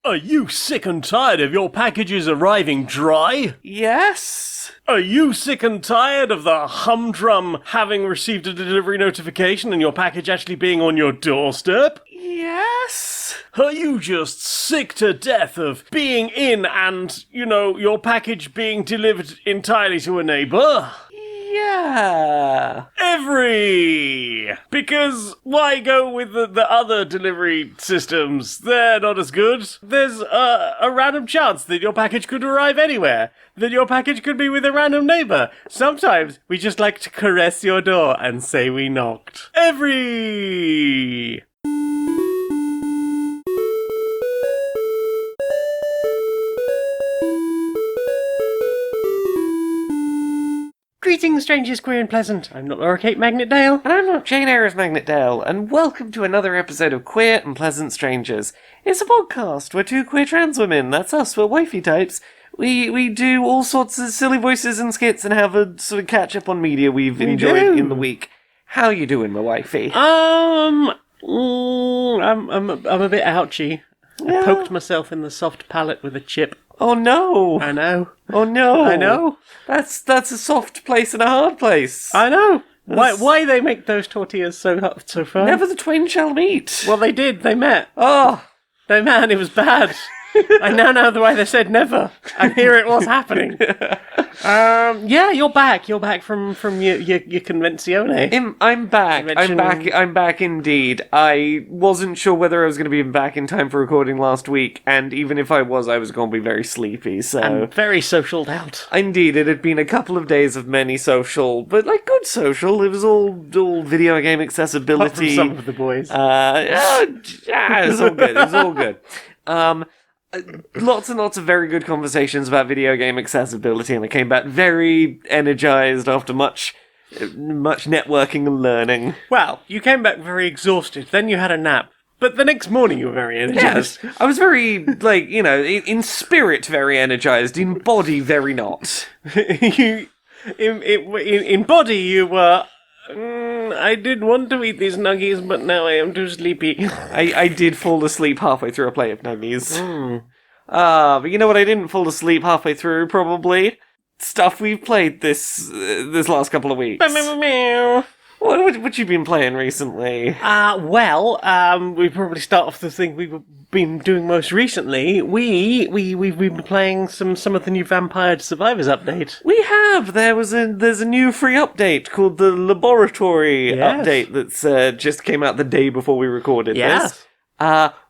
Are you sick and tired of your packages arriving dry? Yes. Are you sick and tired of the humdrum having received a delivery notification and your package actually being on your doorstep? Yes. Are you just sick to death of being in and, your package being delivered entirely to a neighbour? Yeah. Because why go with the other delivery systems? They're not as good. There's a random chance that your package could arrive anywhere. That your package could be with a random neighbour. Sometimes we just like to caress your door and say we knocked. Greetings, strangers, queer and pleasant. I'm not Laura Kate Magnetdale. And I'm not Jane Aerith Magnetdale, and welcome to another episode of Queer and Pleasant Strangers. It's a podcast where two queer trans women, that's us, we're wifey types, we do all sorts of silly voices and skits and have a sort of catch-up on media we've enjoyed in the week. How you doing, my wifey? I'm a bit ouchy. Yeah. I poked myself in the soft palate with a chip. Oh no! I know. Oh no! I know. That's a soft place and a hard place. I know. Why they make those tortillas so fun? Never the twain shall meet. Well, they did. They met. Oh, They met, and it was bad. I now know why they said never, and here it was happening. Yeah, you're back. You're back from your convenzione. I'm back. I'm back indeed. I wasn't sure whether I was going to be back in time for recording last week, and even if I was going to be very sleepy, so... And very socialed out. Indeed, it had been a couple of days of many social, but good social. It was all video game accessibility. Apart from some of the boys. It was all good. It was all good. Lots and lots of very good conversations about video game accessibility, and I came back very energized after much networking and learning. Well, you came back very exhausted, then you had a nap. But the next morning you were very energized. Yes, I was very, in spirit very energized, in body very not. In body you were... I did want to eat these nuggies, but now I am too sleepy. I did fall asleep halfway through a plate of nuggies. But you know what I didn't fall asleep halfway through, probably? Stuff we've played this last couple of weeks. What you been playing recently? We probably start off the thing we've been doing most recently. We've been playing some of the new Vampire Survivors update. We have. There's a new free update called the Laboratory update that's just came out the day before we recorded this.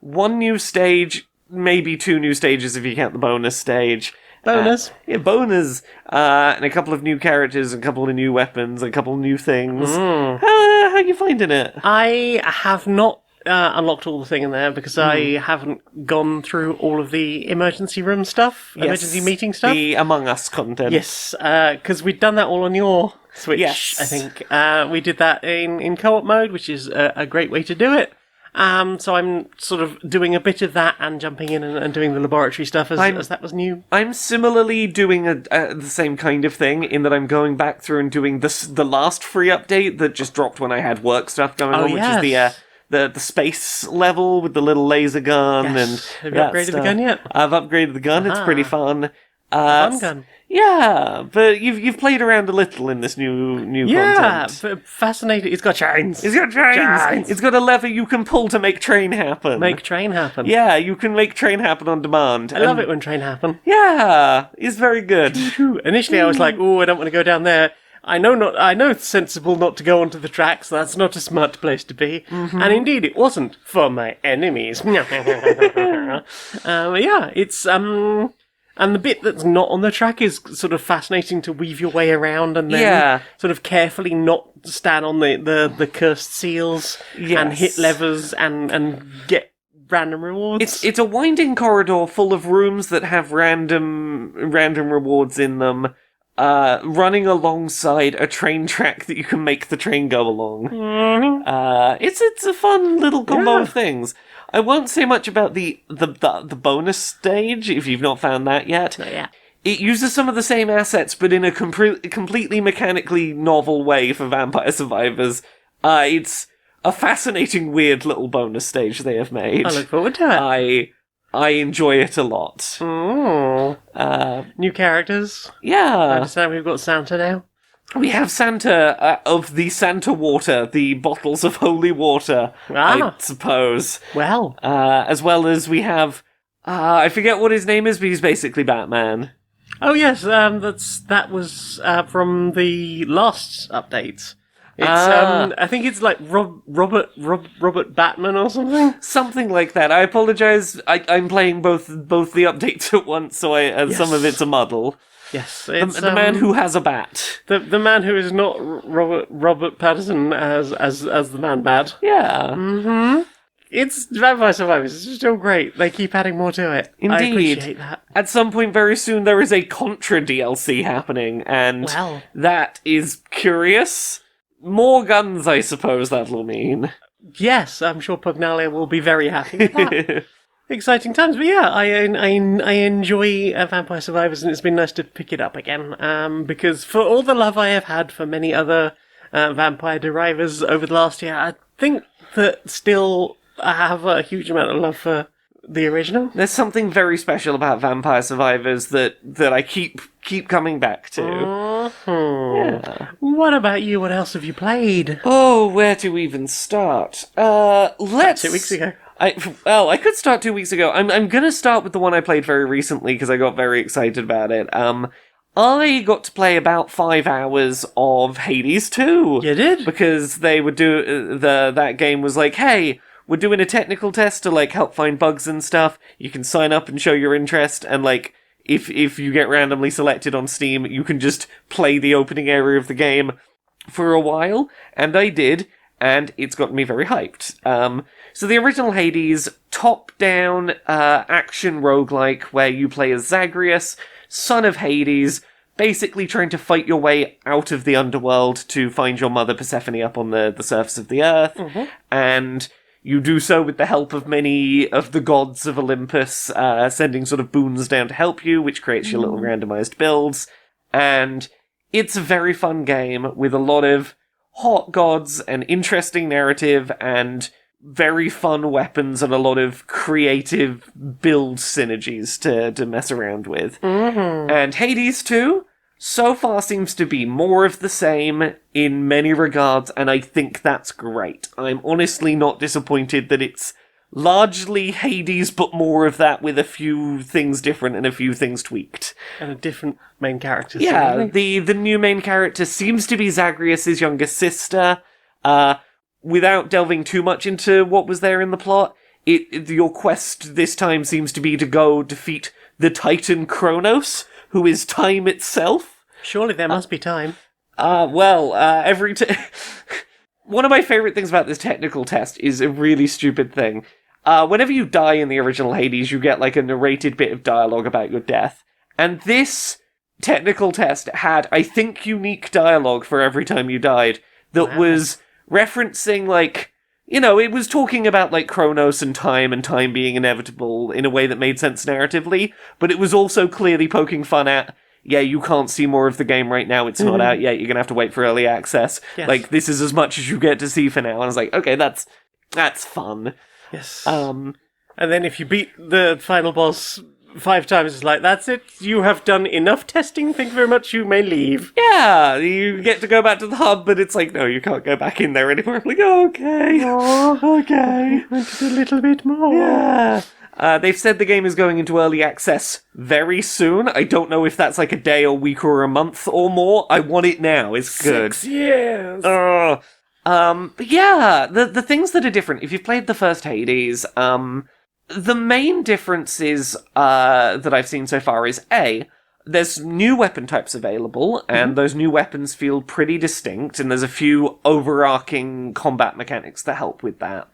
One new stage, maybe two new stages if you count the bonus stage. Bonus. Bonus. And a couple of new characters, a couple of new weapons, a couple of new things. How are you finding it? I have not unlocked all the thing in there because I haven't gone through all of the emergency room stuff, emergency meeting stuff. The Among Us content. Yes, because we'd done that all on your Switch, I think. We did that in co-op mode, which is a great way to do it. So I'm sort of doing a bit of that and jumping in and doing the laboratory stuff as that was new. I'm similarly doing the same kind of thing in that I'm going back through and doing the last free update that just dropped when I had work stuff going on, which is the space level with the little laser gun. Yes. And have you upgraded the gun yet? I've upgraded the gun. It's pretty fun. Fun gun. Yeah, but you've played around a little in this new content. Yeah, fascinating. It's got chains. It's got a lever you can pull to make train happen. Make train happen. Yeah, you can make train happen on demand. I love it when train happen. Yeah, it's very good. Initially, I was like, "Oh, I don't want to go down there." I know it's sensible not to go onto the tracks. That's not a smart place to be. Mm-hmm. And indeed, it wasn't for my enemies. It's And the bit that's not on the track is sort of fascinating to weave your way around and then sort of carefully not stand on the cursed seals and hit levers and get random rewards. It's a winding corridor full of rooms that have random rewards in them, running alongside a train track that you can make the train go along. Mm-hmm. It's a fun little combo of things. I won't say much about the bonus stage, if you've not found that yet. Not yet. It uses some of the same assets, but in a completely mechanically novel way for Vampire Survivors. It's a fascinating, weird little bonus stage they have made. I look forward to it. I enjoy it a lot. New characters. I Yeah. understand we've got Santa now. We have Santa of the Santa water, the bottles of holy water, I suppose. Well. As well as we have, I forget what his name is, but he's basically Batman. Oh yes, that was from the last update. It's I think it's like Robert Batman or something. Something like that. I apologise. I'm playing both the updates at once, so some of it's a muddle. Yes, It's the man who has a bat. The man who is not Robert Pattinson as the man bat. Yeah. Mm-hmm. It's Vampire Survivors. It's still great. They keep adding more to it. Indeed. I appreciate that. At some point very soon, there is a Contra DLC happening, and that is curious. More guns, I suppose that'll mean. Yes, I'm sure Pugnalia will be very happy with that. Exciting times, but yeah, I enjoy Vampire Survivors, and it's been nice to pick it up again. Because for all the love I have had for many other Vampire Derivers over the last year, I think that still I have a huge amount of love for the original. There's something very special about Vampire Survivors that I keep coming back to. Yeah. What about you? What else have you played? Oh, where to even start? Let's... 2 weeks ago. I could start 2 weeks ago. I'm gonna start with the one I played very recently because I got very excited about it. I got to play about 5 hours of Hades 2. You did? Because they would do that game was like, hey, we're doing a technical test to like help find bugs and stuff. You can sign up and show your interest, and like if you get randomly selected on Steam, you can just play the opening area of the game for a while. And I did, and it's gotten me very hyped. So the original Hades, top-down action roguelike where you play as Zagreus, son of Hades, basically trying to fight your way out of the underworld to find your mother Persephone up on the surface of the earth. Mm-hmm. And you do so with the help of many of the gods of Olympus, sending sort of boons down to help you, which creates your little randomized builds. And it's a very fun game with a lot of hot gods, an interesting narrative, and very fun weapons and a lot of creative build synergies to mess around with. Mm-hmm. And Hades 2 so far seems to be more of the same in many regards, and I think that's great. I'm honestly not disappointed that it's largely Hades, but more of that with a few things different and a few things tweaked. And a different main character. Yeah, the new main character seems to be Zagreus' younger sister. Without delving too much into what was there in the plot, your quest this time seems to be to go defeat the Titan Kronos, who is time itself. Surely there must be time. One of my favourite things about this technical test is a really stupid thing. Whenever you die in the original Hades, you get like a narrated bit of dialogue about your death. And this technical test had, I think, unique dialogue for every time you died that was referencing, like, you know, it was talking about, like, Kronos and time being inevitable in a way that made sense narratively, but it was also clearly poking fun at, yeah, you can't see more of the game right now, it's not out yet, you're gonna have to wait for early access. Yes. Like, this is as much as you get to see for now. And I was like, okay, that's fun. Yes. And then if you beat the final boss 5 times, it's like, that's it, you have done enough testing, thank you very much, you may leave. Yeah, you get to go back to the hub, but it's like, no, you can't go back in there anymore. I'm like, okay. Oh, okay. I wanted a little bit more. Yeah. They've said the game is going into early access very soon. I don't know if that's like a day, a week, or a month or more. I want it now. It's good. 6 years. But yeah, the things that are different. If you've played the first Hades, the main differences that I've seen so far is there's new weapon types available, and those new weapons feel pretty distinct, and there's a few overarching combat mechanics that help with that.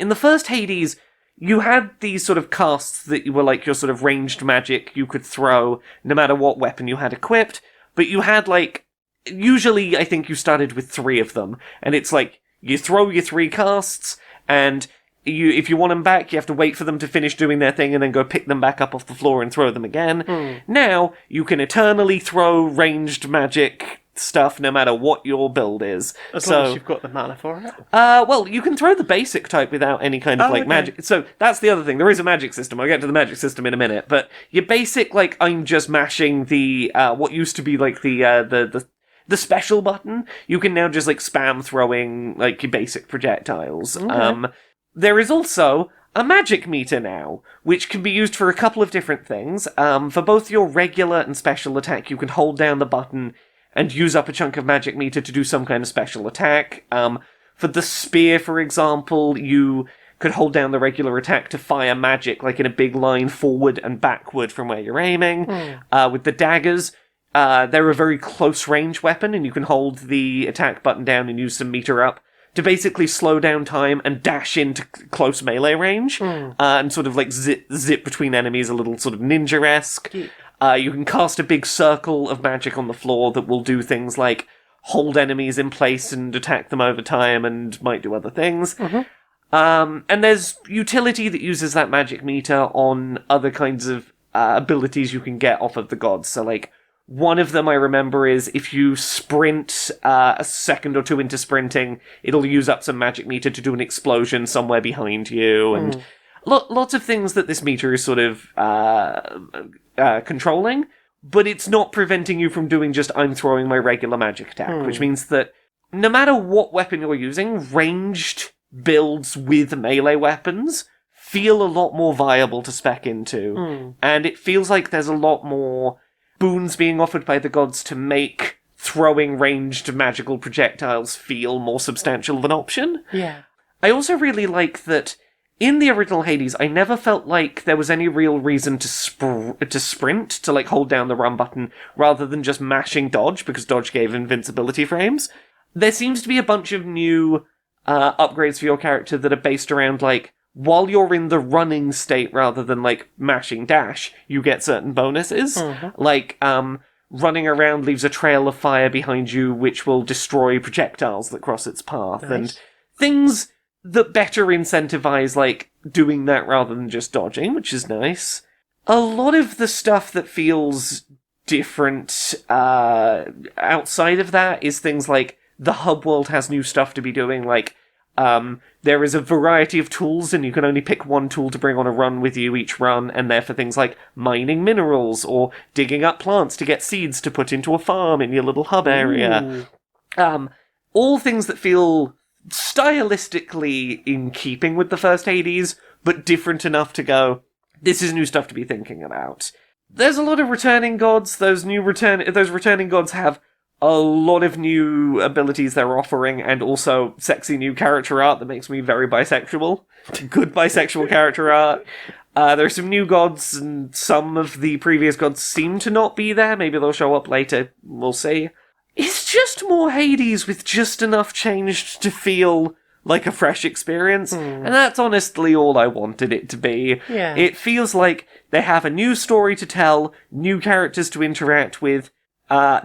In the first Hades, you had these sort of casts that were like your sort of ranged magic you could throw no matter what weapon you had equipped, but you had like, usually I think you started with 3 of them, and it's like, you throw your 3 casts, and if you want them back, you have to wait for them to finish doing their thing and then go pick them back up off the floor and throw them again. Now, you can eternally throw ranged magic stuff no matter what your build is. As long as you've got the mana for it. Well, you can throw the basic type without any kind of, magic. So that's the other thing. There is a magic system. I'll get to the magic system in a minute. But your basic, I'm just mashing the, what used to be, the special button, you can now just, spam throwing, your basic projectiles. Okay. There is also a magic meter now, which can be used for a couple of different things. For both your regular and special attack, you can hold down the button and use up a chunk of magic meter to do some kind of special attack. For the spear, for example, you could hold down the regular attack to fire magic, in a big line forward and backward from where you're aiming. With the daggers, they're a very close-range weapon, and you can hold the attack button down and use some meter up to basically slow down time and dash into close melee range, and sort of, zip between enemies a little sort of ninja-esque. You can cast a big circle of magic on the floor that will do things like hold enemies in place and attack them over time and might do other things. And there's utility that uses that magic meter on other kinds of abilities you can get off of the gods. So, one of them I remember is if you sprint a second or two into sprinting, it'll use up some magic meter to do an explosion somewhere behind you, and lots of things that this meter is sort of controlling, but it's not preventing you from doing just I'm throwing my regular magic attack, which means that no matter what weapon you're using, ranged builds with melee weapons feel a lot more viable to spec into, and it feels like there's a lot more boons being offered by the gods to make throwing ranged magical projectiles feel more substantial of an option. Yeah. I also really like that in the original Hades, I never felt like there was any real reason to sprint, to hold down the run button, rather than just mashing dodge, because dodge gave invincibility frames. There seems to be a bunch of new upgrades for your character that are based around, while you're in the running state rather than, mashing dash, you get certain bonuses. Running around leaves a trail of fire behind you, which will destroy projectiles that cross its path. Nice. And things that better incentivize, doing that rather than just dodging, which is nice. A lot of the stuff that feels different outside of that is things like the hub world has new stuff to be doing, there is a variety of tools, and you can only pick one tool to bring on a run with you each run, and they're for things like mining minerals, or digging up plants to get seeds to put into a farm in your little hub area. All things that feel stylistically in keeping with the first Hades, but different enough to go, this is new stuff to be thinking about. There's a lot of returning gods. Those returning gods have a lot of new abilities they're offering, and also sexy new character art that makes me very bisexual. Good bisexual character art. There are some new gods, and some of the previous gods seem to not be there. Maybe they'll show up later. We'll see. It's just more Hades with just enough change to feel like a fresh experience, and that's honestly all I wanted it to be. Yeah. It feels like they have a new story to tell, new characters to interact with,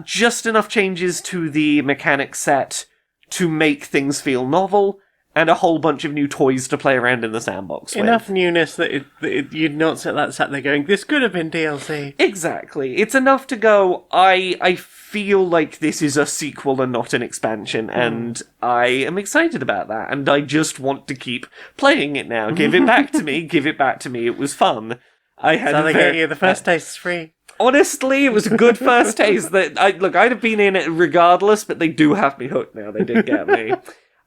just enough changes to the mechanic set to make things feel novel, and a whole bunch of new toys to play around in the sandbox with. Enough newness that you'd not sat there going, this could have been DLC. Exactly. It's enough to go, I feel like this is a sequel and not an expansion, and I am excited about that, and I just want to keep playing it now. Give it back to me, give it back to me. It was fun. I had they get you the first taste is free. Honestly, it was a good first taste. I'd have been in it regardless, but they do have me hooked now. They did get me.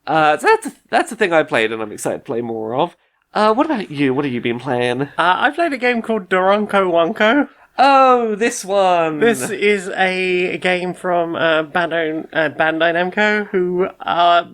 So that's the thing I played, and I'm excited to play more of. What about you? What have you been playing? I played a game called Daronko Wanko. Oh, this one! This is a game from Bandai Namco, who, I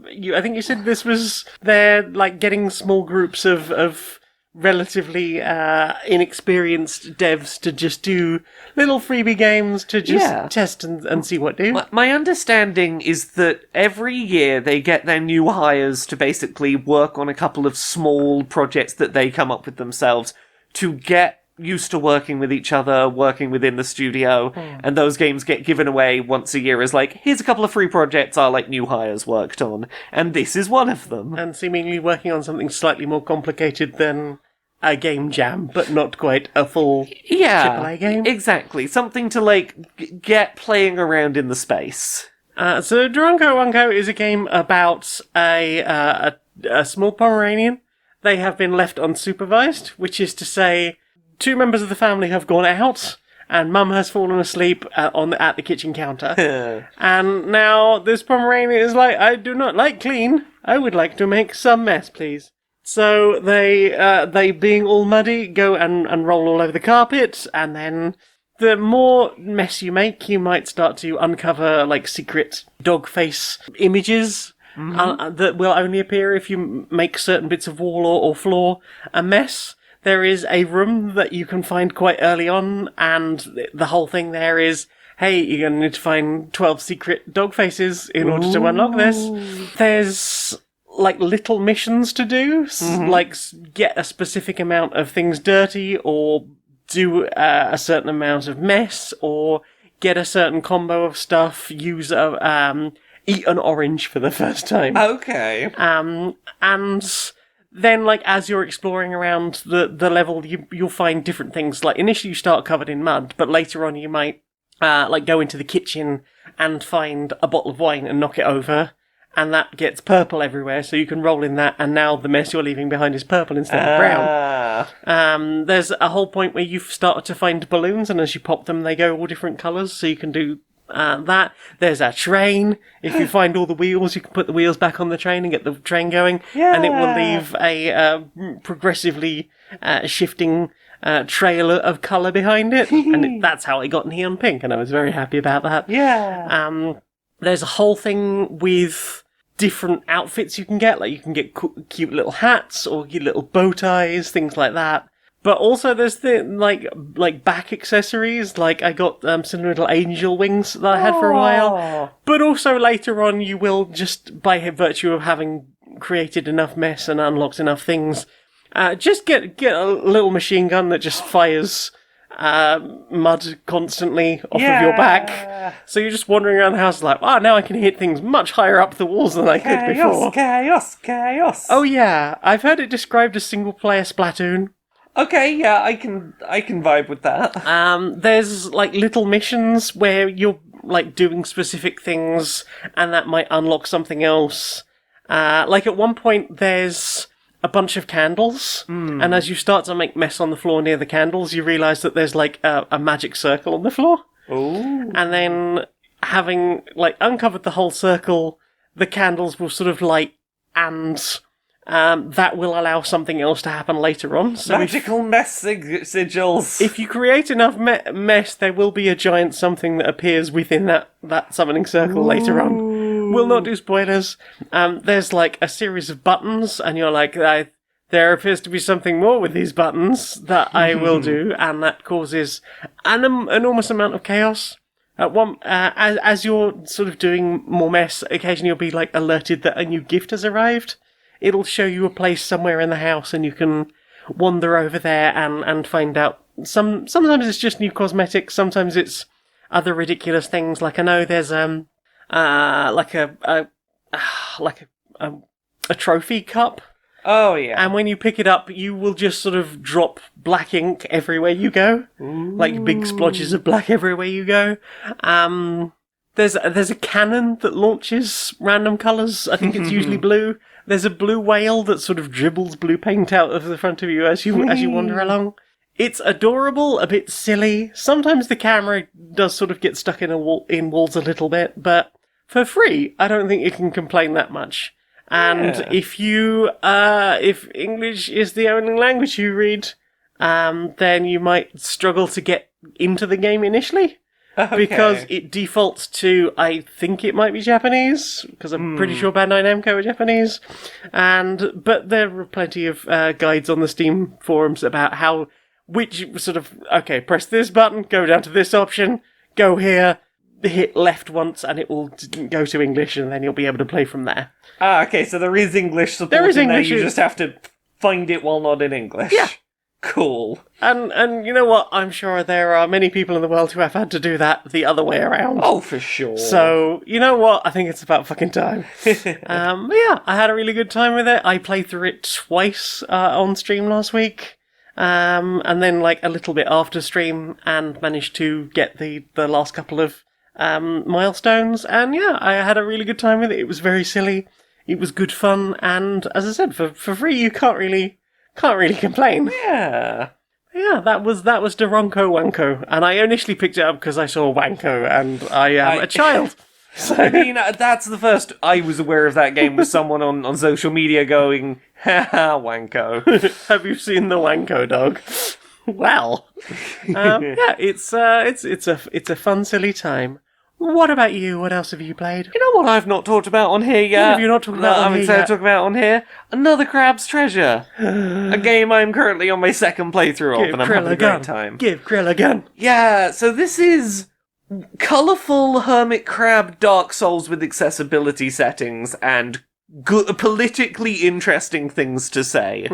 think you said this was their, getting small groups of relatively inexperienced devs to just do little freebie games to just test and see what do. My understanding is that every year they get their new hires to basically work on a couple of small projects that they come up with themselves to get used to working with each other, working within the studio, and those games get given away once a year as here's a couple of free projects our new hires worked on, and this is one of them. And seemingly working on something slightly more complicated than a game jam, but not quite a full AAA game. Exactly. Something to get playing around in the space. So Daronko Wanko is a game about a small Pomeranian. They have been left unsupervised, which is to say, two members of the family have gone out, and Mum has fallen asleep at the kitchen counter. And now this Pomeranian is like, I do not like clean. I would like to make some mess, please. So they being all muddy, go and roll all over the carpet, and then the more mess you make, you might start to uncover, like, secret dog face images that will only appear if you make certain bits of wall or floor a mess. There is a room that you can find quite early on, and the whole thing there is, hey, you're going to need to find 12 secret dog faces in order to unlock this. There's, like, little missions to do, like, get a specific amount of things dirty, or do a certain amount of mess, or get a certain combo of stuff, use eat an orange for the first time. Okay. And then, like, as you're exploring around the level, you'll find different things. Like, initially you start covered in mud, but later on you might, like, go into the kitchen and find a bottle of wine and knock it over, and that gets purple everywhere, so you can roll in that, and now the mess you're leaving behind is purple instead of brown. There's a whole point where you've started to find balloons, and as you pop them, they go all different colours, so you can do that. There's a train. If you find all the wheels, you can put the wheels back on the train and get the train going, and it will leave a progressively shifting trail of colour behind it, and that's how I got neon pink, and I was very happy about that. Yeah. There's a whole thing with different outfits you can get, like you can get cute little hats or cute little bow ties, things like that. But also there's the like back accessories, like I got some little angel wings that I had for a while. But also later on you will, just by virtue of having created enough mess and unlocked enough things, just get a little machine gun that just fires mud constantly off of your back. So you're just wandering around the house like, now I can hit things much higher up the walls than I could before. Chaos. Oh yeah, I've heard it described as single-player Splatoon. Okay, yeah, I can vibe with that. There's like little missions where you're like doing specific things, and that might unlock something else. Like at one point, there's a bunch of candles, and as you start to make mess on the floor near the candles, you realise that there's like a magic circle on the floor. Ooh. And then, having like uncovered the whole circle, the candles will sort of light, and that will allow something else to happen later on. So magical mess sigils. If you create enough mess, there will be a giant something that appears within that summoning circle later on. We'll not do spoilers. There's like a series of buttons, and you're like, there appears to be something more with these buttons that I will do, and that causes an enormous amount of chaos. As you're sort of doing more mess, occasionally you'll be like alerted that a new gift has arrived. It'll show you a place somewhere in the house, and you can wander over there and find out. Sometimes it's just new cosmetics. Sometimes it's other ridiculous things. Like I know there's like a trophy cup. Oh yeah. And when you pick it up, you will just sort of drop black ink everywhere you go. Ooh. Like big splotches of black everywhere you go. There's a cannon that launches random colours. I think it's usually blue. There's a blue whale that sort of dribbles blue paint out of the front of you as you wander along. It's adorable, a bit silly. Sometimes the camera does sort of get stuck in walls a little bit, but for free, I don't think you can complain that much. And if English is the only language you read, then you might struggle to get into the game initially. Okay. Because it defaults to, I think it might be Japanese, because I'm pretty sure Bandai Namco are Japanese. But there are plenty of guides on the Steam forums about which sort of, press this button, go down to this option, go here, hit left once, and it will go to English, and then you'll be able to play from there. Okay, so there is English support there is English. You just have to find it while not in English. Yeah. Cool. And you know what? I'm sure there are many people in the world who have had to do that the other way around. Oh, for sure. So, you know what? I think it's about fucking time. But yeah, I had a really good time with it. I played through it twice on stream last week. And then like a little bit after stream, and managed to get the last couple of milestones, and yeah, I had a really good time with it. It was very silly. It was good fun, and as I said, for free, you can't really complain. Yeah. Yeah, that was Daronko Wanko, and I initially picked it up because I saw Wanko, and I am a child. So I mean, that's the first I was aware of that game was someone on social media going, "Ha Wanko." have you seen the Wanko dog? Well, yeah, it's a fun, silly time. What about you? What else have you played? You know what I've not talked about on here yet? What have you not talked about on I'm here excited yet? to talk about on here. Another Crab's Treasure. A game I'm currently on my second playthrough of, and I'm having a great time. Give Krill a gun. Yeah, so this is colourful hermit crab Dark Souls with accessibility settings and good, politically interesting things to say.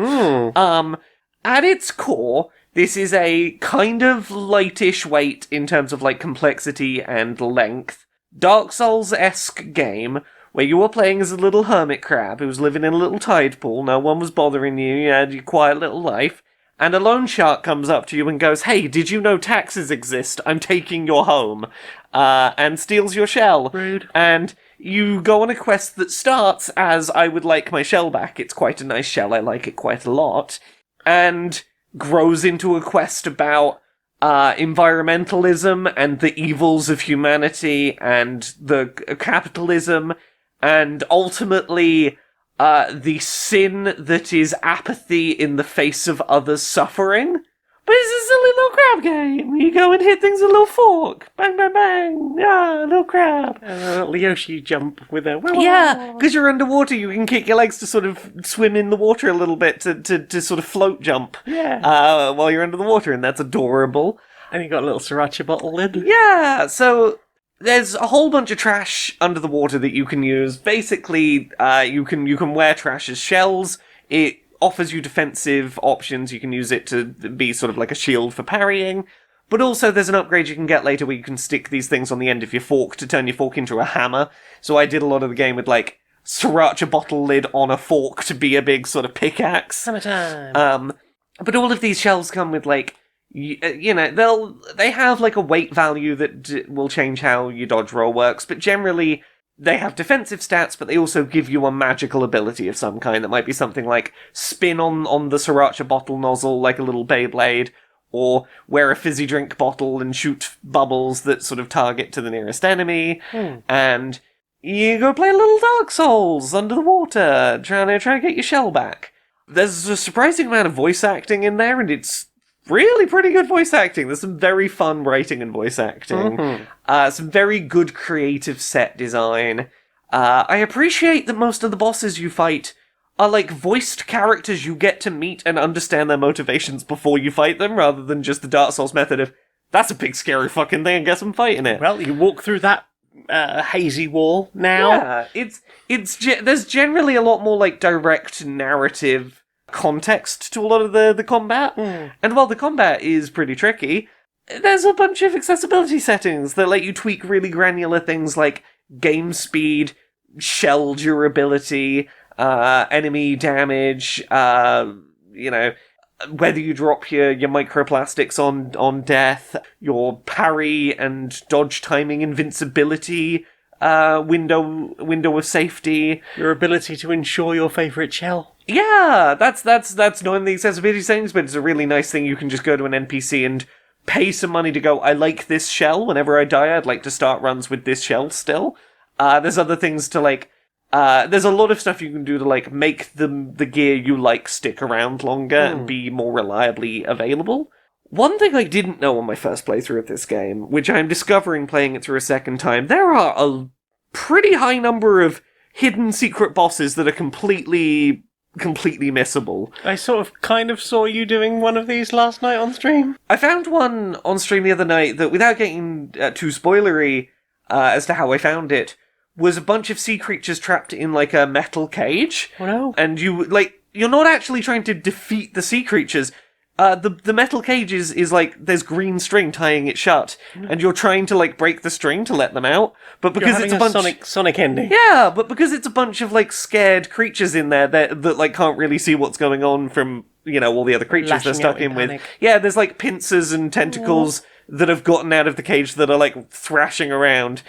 At its core, this is a kind of lightish weight in terms of like complexity and length, Dark Souls-esque game where you were playing as a little hermit crab who was living in a little tide pool, no one was bothering you, you had your quiet little life, and a loan shark comes up to you and goes, "Hey, did you know taxes exist? I'm taking your home," and steals your shell. Rude. And you go on a quest that starts as, "I would like my shell back, it's quite a nice shell, I like it quite a lot," and grows into a quest about environmentalism and the evils of humanity and the capitalism and ultimately the sin that is apathy in the face of others' suffering. But it's a silly little crab game. You go and hit things with a little fork. Bang, bang, bang. Yeah, little crab. A little Yoshi jump with a... Yeah, because you're underwater, you can kick your legs to sort of swim in the water a little bit to sort of float jump. Yeah. While you're under the water, and that's adorable. And you got a little sriracha bottle lid. Yeah, so there's a whole bunch of trash under the water that you can use. Basically, you can wear trash as shells. It offers you defensive options. You can use it to be sort of like a shield for parrying. But also there's an upgrade you can get later where you can stick these things on the end of your fork to turn your fork into a hammer. So I did a lot of the game with like sriracha bottle lid on a fork to be a big sort of pickaxe. Hammer time. But all of these shells come with like, you know, they have like a weight value that will change how your dodge roll works, but generally they have defensive stats, but they also give you a magical ability of some kind. That might be something like spin on the sriracha bottle nozzle like a little Beyblade, or wear a fizzy drink bottle and shoot bubbles that sort of target to the nearest enemy, and you go play a little Dark Souls under the water, trying to get your shell back. There's a surprising amount of voice acting in there, and it's really pretty good voice acting. There's some very fun writing and voice acting. Some very good creative set design. I appreciate that most of the bosses you fight are like voiced characters you get to meet and understand their motivations before you fight them, rather than just the Dark Souls method of, that's a big scary fucking thing, I guess I'm fighting it. Well, you walk through that hazy wall now. Yeah, there's generally a lot more like direct narrative context to a lot of the combat, and while the combat is pretty tricky, there's a bunch of accessibility settings that let you tweak really granular things like game speed, shell durability, enemy damage, you know, whether you drop your microplastics on death, your parry and dodge timing invincibility, window of safety, Your ability to ensure your favourite shell. Yeah, that's not in the accessibility settings, but it's a really nice thing. You can just go to an NPC and pay some money to go, I like this shell, whenever I die I'd like to start runs with this shell still. There's other things to like, there's a lot of stuff you can do to like make the gear you like stick around longer and be more reliably available. One thing I didn't know on my first playthrough of this game, which I'm discovering playing it through a second time, there are a pretty high number of hidden secret bosses that are completely missable. I kind of saw you doing one of these last night on stream. I found one on stream the other night that, without getting too spoilery as to how I found it, was a bunch of sea creatures trapped in like a metal cage. Oh no. And you're not actually trying to defeat the sea creatures. The metal cage is like, there's green string tying it shut, and you're trying to like break the string to let them out, but because it's a bunch Sonic ending. but because it's a bunch of like scared creatures in there that like can't really see what's going on from all the other creatures they're Lashing stuck out in in with. panic. Yeah, there's like pincers and tentacles that have gotten out of the cage that are like thrashing around.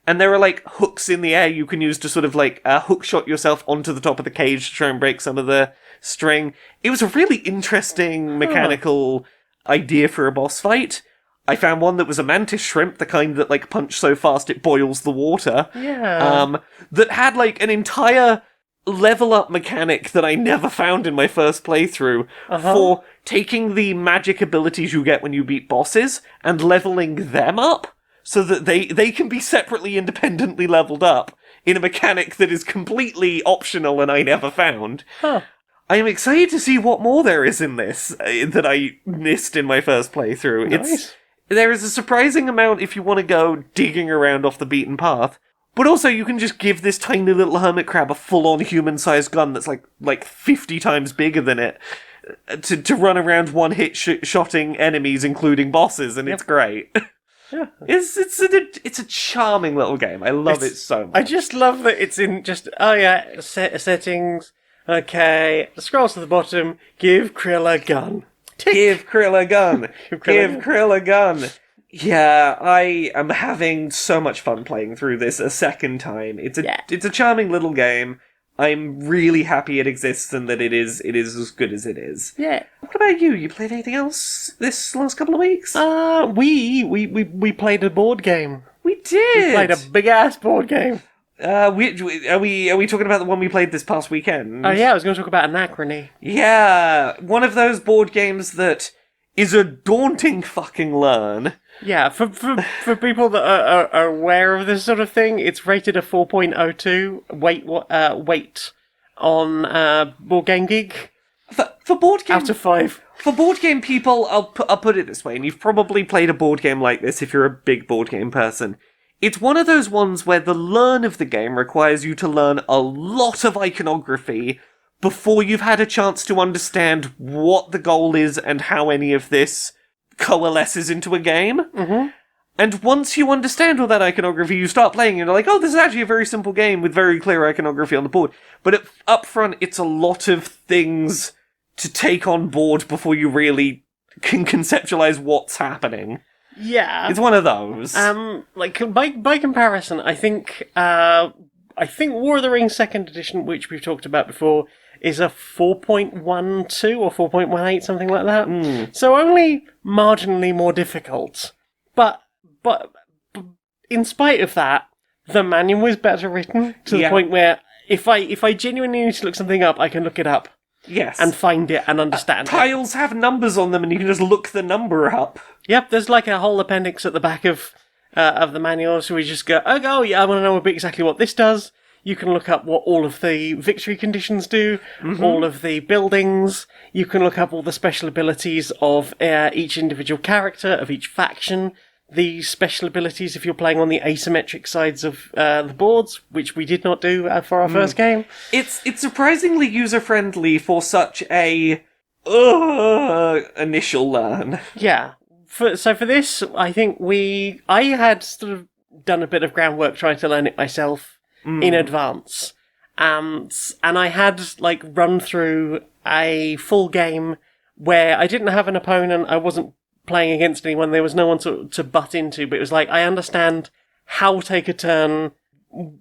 And there are like hooks in the air you can use to sort of like hook shot yourself onto the top of the cage to try and break some of the string. It was a really interesting mechanical idea for a boss fight. I found one that was a mantis shrimp, the kind that like punch so fast it boils the water. Yeah. That had like an entire level up mechanic that I never found in my first playthrough for taking the magic abilities you get when you beat bosses and leveling them up so that they can be separately independently leveled up in a mechanic that is completely optional and I never found. I am excited to see what more there is in this that I missed in my first playthrough. Nice. There is a surprising amount if you want to go digging around off the beaten path. But also, you can just give this tiny little hermit crab a full-on human-sized gun that's like 50 times bigger than it to run around one-hit shotting enemies, including bosses, and it's great. Yeah. It's a charming little game. I love it so much. I just love that it's in just, settings, okay, scrolls to the bottom, give Krill a gun. Tick. Give Krill a gun. Give Krill a gun. Yeah, I am having so much fun playing through this a second time. It's a charming little game. I'm really happy it exists and that it is as good as it is. Yeah. What about you? You played anything else this last couple of weeks? We played a board game. We did. We played a big ass board game. Are we talking about the one we played this past weekend? Oh yeah, I was going to talk about Anachrony. Yeah, one of those board games that is a daunting fucking learn. Yeah, for people that are aware of this sort of thing, it's rated a 4.02 weight on Board Game Geek. For board game out of 5. For board game people, I'll put it this way, and you've probably played a board game like this if you're a big board game person. It's one of those ones where the learn of the game requires you to learn a lot of iconography before you've had a chance to understand what the goal is and how any of this coalesces into a game. Mm-hmm. And once you understand all that iconography, you start playing and you're like, oh, this is actually a very simple game with very clear iconography on the board. But up front, it's a lot of things to take on board before you really can conceptualize what's happening. Yeah. It's one of those. By comparison, I think War of the Rings 2nd edition, which we've talked about before, is a 4.12 or 4.18, something like that. So only marginally more difficult. But in spite of that, the manual is better written to the point where if I genuinely need to look something up, I can look it up. Yes. And find it and understand it. Tiles have numbers on them and you can just look the number up. Yep, there's like a whole appendix at the back of the manual, so we just go, oh yeah, I want to know exactly what this does. You can look up what all of the victory conditions do, all of the buildings. You can look up all the special abilities of each individual character, of each faction. The special abilities if you're playing on the asymmetric sides of the boards, which we did not do for our first game. It's surprisingly user-friendly for such a initial learn. Yeah. So for this, I think I had sort of done a bit of groundwork trying to learn it myself in advance. And I had run through a full game where I didn't have an opponent, I wasn't playing against anyone, there was no one to butt into, but it was I understand how to take a turn,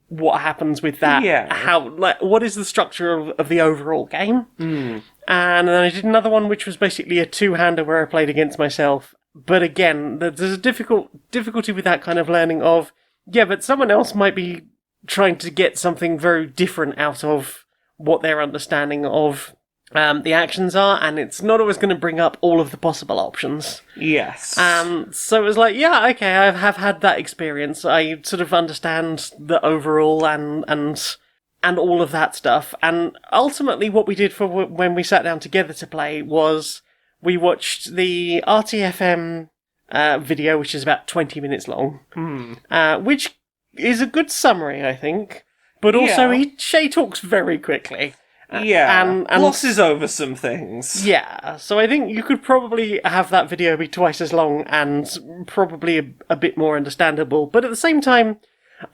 what happens with that, what is the structure of the overall game. And then I did another one which was basically a two-hander where I played against myself. But again, there's a difficulty with that kind of learning of, but someone else might be trying to get something very different out of what their understanding of the actions are, and it's not always going to bring up all of the possible options. Yes. So it was okay, I have had that experience. I sort of understand the overall and all of that stuff. And ultimately what we did for when we sat down together to play was we watched the RTFM video, which is about 20 minutes long, which is a good summary, I think. But also Shay talks very quickly. And glosses over some things. Yeah, so I think you could probably have that video be twice as long and probably a bit more understandable. But at the same time,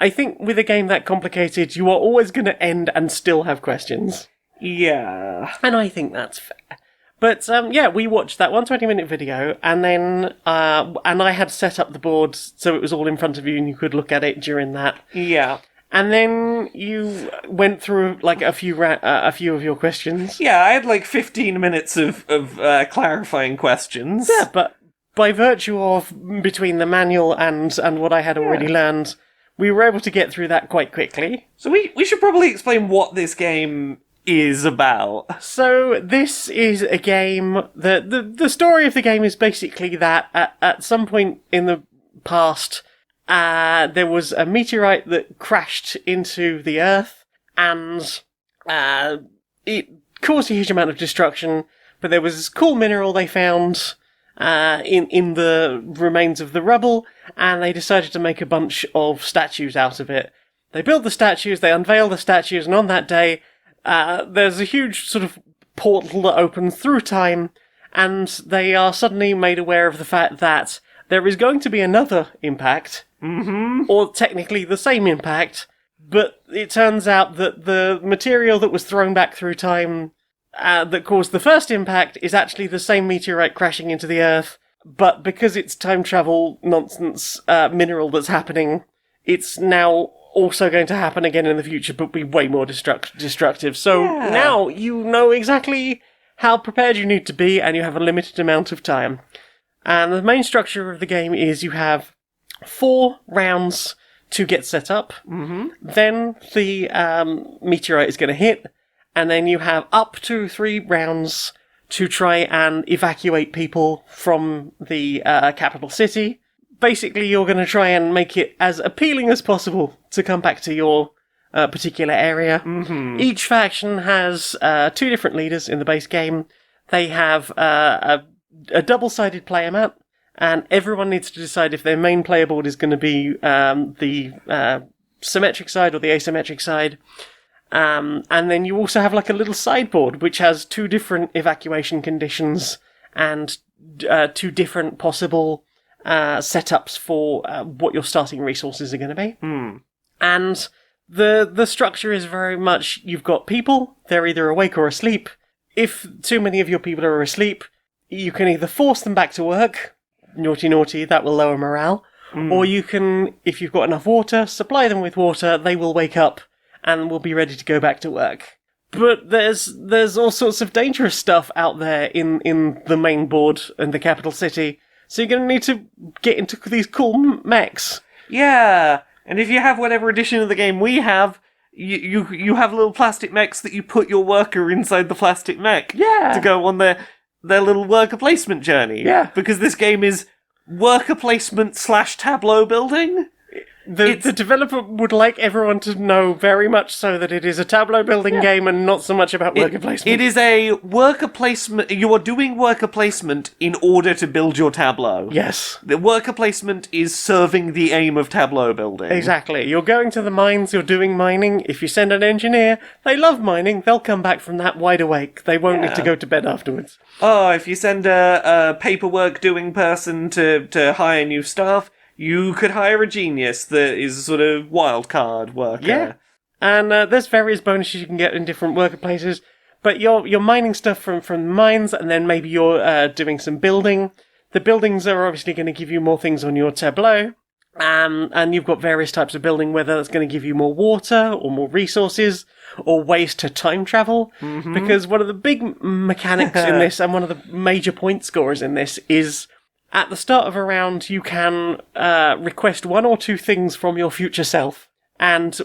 I think with a game that complicated, you are always going to end and still have questions. Yeah. And I think that's fair. But, we watched that 120-minute video, and then, and I had set up the board so it was all in front of you and you could look at it during that. Yeah. And then you went through, like, a few of your questions. Yeah, I had like 15 minutes of clarifying questions. Yeah, but by virtue of between the manual and what I had already learned, we were able to get through that quite quickly. So we should probably explain what this game is about. So this is a game the story of the game is basically that at some point in the past, there was a meteorite that crashed into the Earth, and it caused a huge amount of destruction. But there was this cool mineral they found in the remains of the rubble, and they decided to make a bunch of statues out of it. They built the statues, they unveiled the statues, and on that day, there's a huge sort of portal that opens through time, and they are suddenly made aware of the fact that there is going to be another impact, or technically the same impact, but it turns out that the material that was thrown back through time that caused the first impact is actually the same meteorite crashing into the Earth, but because it's time travel nonsense mineral that's happening, it's now also going to happen again in the future, but be way more destructive. So now you know exactly how prepared you need to be, and you have a limited amount of time. And the main structure of the game is you have 4 rounds to get set up. Then the meteorite is going to hit, and then you have up to 3 rounds to try and evacuate people from the capital city. Basically, you're going to try and make it as appealing as possible to come back to your particular area. Each faction has 2 different leaders in the base game. They have a double-sided player map, and everyone needs to decide if their main player board is going to be the symmetric side or the asymmetric side. And then you also have like a little sideboard, which has 2 different evacuation conditions and 2 different possible setups for what your starting resources are going to be. And the structure is very much, you've got people, they're either awake or asleep. If too many of your people are asleep, you can either force them back to work, naughty naughty, that will lower morale, or you can, if you've got enough water, supply them with water, they will wake up and will be ready to go back to work. But there's all sorts of dangerous stuff out there in the main board in the capital city, so you're going to need to get into these cool mechs. Yeah, and if you have whatever edition of the game we have, you have little plastic mechs that you put your worker inside the plastic mech to go on their little worker placement journey. Yeah. Because this game is worker placement / tableau building. The developer would like everyone to know very much so that it is a tableau building game and not so much about worker placement. It is a worker placement. You are doing worker placement in order to build your tableau. Yes. The worker placement is serving the aim of tableau building. Exactly. You're going to the mines, you're doing mining. If you send an engineer, they love mining, they'll come back from that wide awake. They won't need to go to bed afterwards. Oh, if you send a paperwork doing person to hire new staff, you could hire a genius that is a sort of wild card worker. Yeah. And there's various bonuses you can get in different worker places. But you're mining stuff from mines, and then maybe you're doing some building. The buildings are obviously going to give you more things on your tableau. And you've got various types of building, whether that's going to give you more water, or more resources, or ways to time travel. Because one of the big mechanics in this, and one of the major point scorers in this, is at the start of a round, you can request 1 or 2 things from your future self. And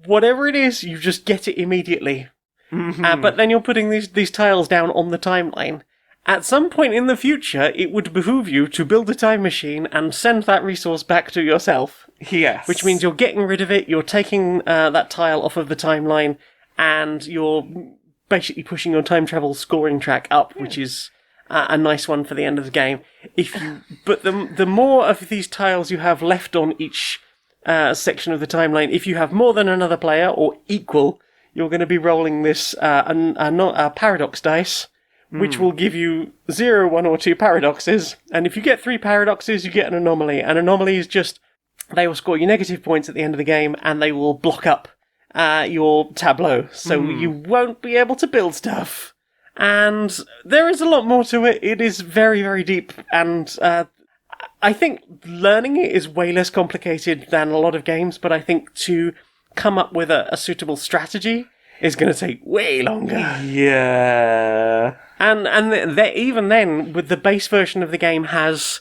whatever it is, you just get it immediately. But then you're putting these tiles down on the timeline. At some point in the future, it would behoove you to build a time machine and send that resource back to yourself. Yes. Which means you're getting rid of it, you're taking that tile off of the timeline, and you're basically pushing your time travel scoring track up, which is a nice one for the end of the game. But the more of these tiles you have left on each section of the timeline, if you have more than another player, or equal, you're going to be rolling this a paradox dice, which will give you 0, 1, or 2 paradoxes. And if you get 3 paradoxes, you get an anomaly. An anomaly is just, they will score you negative points at the end of the game, and they will block up your tableau, so you won't be able to build stuff. And there is a lot more to it. It is very, very deep, and I think learning it is way less complicated than a lot of games, but I think to come up with a suitable strategy is going to take way longer. Yeah. And even then, with the base version of the game has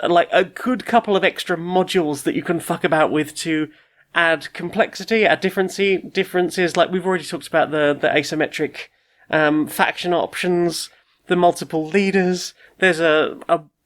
like a good couple of extra modules that you can fuck about with to add complexity, add differences. Like we've already talked about the asymmetric faction options, the multiple leaders. There's a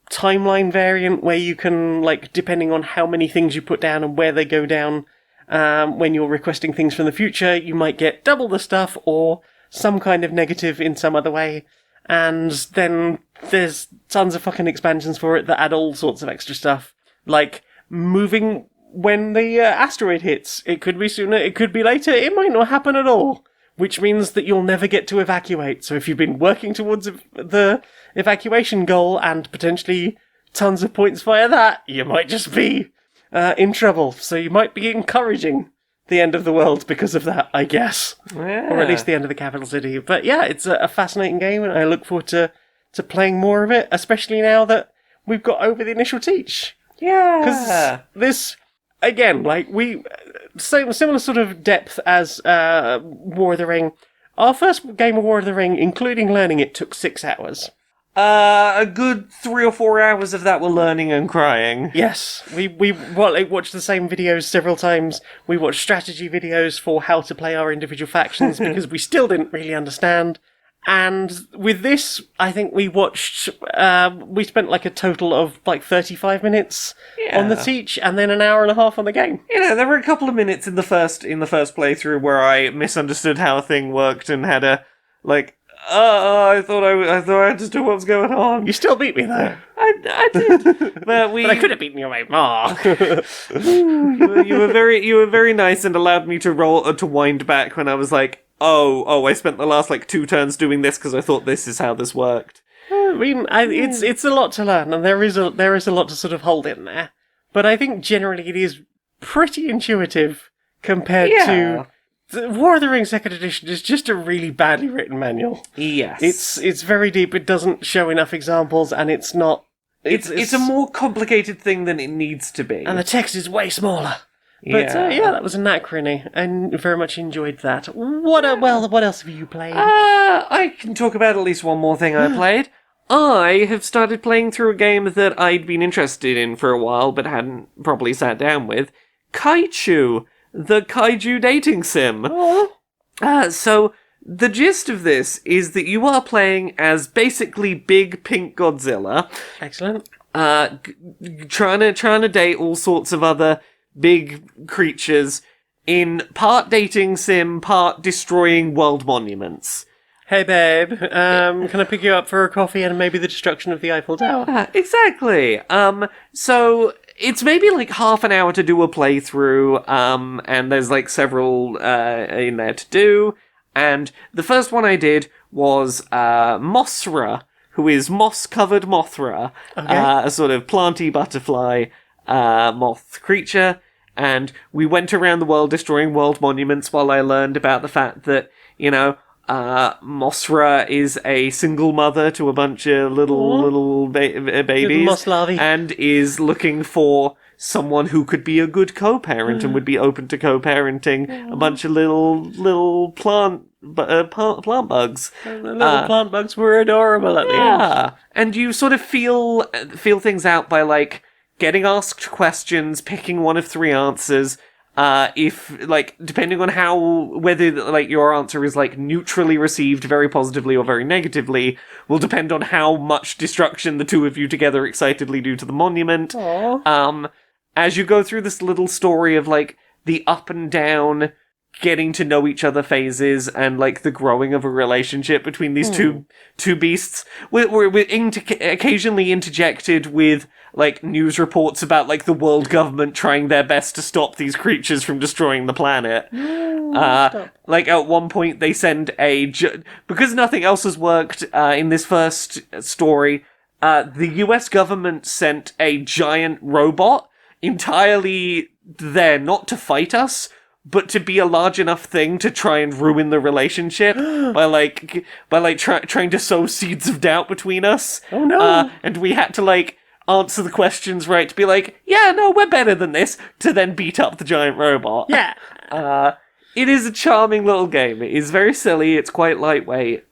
timeline variant where you can, like, depending on how many things you put down and where they go down, when you're requesting things from the future, you might get double the stuff or some kind of negative in some other way. And then there's tons of fucking expansions for it that add all sorts of extra stuff. Like, moving when the asteroid hits. It could be sooner, it could be later, it might not happen at all. Which means that you'll never get to evacuate. So if you've been working towards the evacuation goal and potentially tons of points via that, you might just be in trouble. So you might be encouraging the end of the world because of that, I guess. Yeah. Or at least the end of the capital city. But yeah, it's a fascinating game, and I look forward to playing more of it, especially now that we've got over the initial teach. Yeah. Because this, again, like, similar sort of depth as War of the Ring. Our first game of War of the Ring, including learning it, took 6 hours. A good 3 or 4 hours of that were learning and crying. Yes, we watched the same videos several times. We watched strategy videos for how to play our individual factions because we still didn't really understand. And with this, I think we spent like a total of like 35 minutes on the teach, and then an hour and a half on the game. You know, there were a couple of minutes in the first playthrough where I misunderstood how a thing worked and had a, like, I thought I understood what was going on. You still beat me though. I did, but But I could have beaten you way more. you were very nice and allowed me to wind back when I was like, oh, I spent the last, like, 2 turns doing this because I thought this is how this worked. I mean, it's a lot to learn, and there is a lot to sort of hold in there. But I think generally it is pretty intuitive compared to the War of the Ring Second Edition. Is just a really badly written manual. Yes, it's very deep. It doesn't show enough examples, and it's not. It's a more complicated thing than it needs to be, and the text is way smaller. But that was Anachrony, and very much enjoyed that. What else have you played? I can talk about at least one more thing I played. I have started playing through a game that I'd been interested in for a while, but hadn't properly sat down with. Kaichu, the kaiju dating sim. So, the gist of this is that you are playing as basically big pink Godzilla. Excellent. Trying to date all sorts of other big creatures in part dating sim, part destroying world monuments. Hey babe, can I pick you up for a coffee and maybe the destruction of the Eiffel Tower? Exactly. So it's maybe like half an hour to do a playthrough, and there's like several in there to do. And the first one I did was Mothra, who is moss-covered Mothra, a sort of planty butterfly moth creature, and we went around the world destroying world monuments while I learned about the fact that, you know, Mothra is a single mother to a bunch of little babies, moss larvae, and is looking for someone who could be a good co-parent and would be open to co-parenting a bunch of little plant bugs. The little plant bugs were adorable at the end. And you sort of feel things out by, like, getting asked questions, picking one of 3 answers. If, like, depending on whether, like, your answer is, like, neutrally received very positively or very negatively, will depend on how much destruction the 2 of you together excitedly do to the monument. As you go through this little story of, like, the up and down, getting to know each other phases, and, like, the growing of a relationship between these two beasts, we're occasionally interjected with, like, news reports about, like, the world government trying their best to stop these creatures from destroying the planet. Like, at one point they send because nothing else has worked in this first story, the US government sent a giant robot entirely there not to fight us, but to be a large enough thing to try and ruin the relationship by trying to sow seeds of doubt between us. Oh no! And we had to answer the questions right to be like, yeah, no, we're better than this, to then beat up the giant robot. Yeah. It is a charming little game. It is very silly. It's quite lightweight.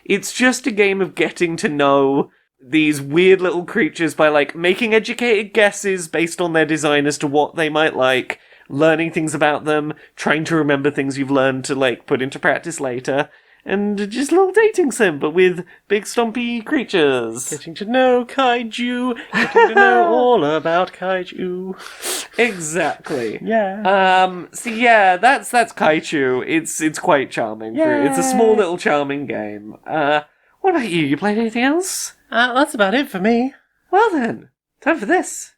It's just a game of getting to know these weird little creatures by making educated guesses based on their design as to what they might like, learning things about them, trying to remember things you've learned to put into practice later, and just a little dating sim, but with big stompy creatures. Getting to know Kaiju, getting to know all about Kaiju. Exactly. Yeah. So yeah, that's Kaichu. It's quite charming. Yay. It's a small little charming game. What about you? You played anything else? That's about it for me. Well then, time for this.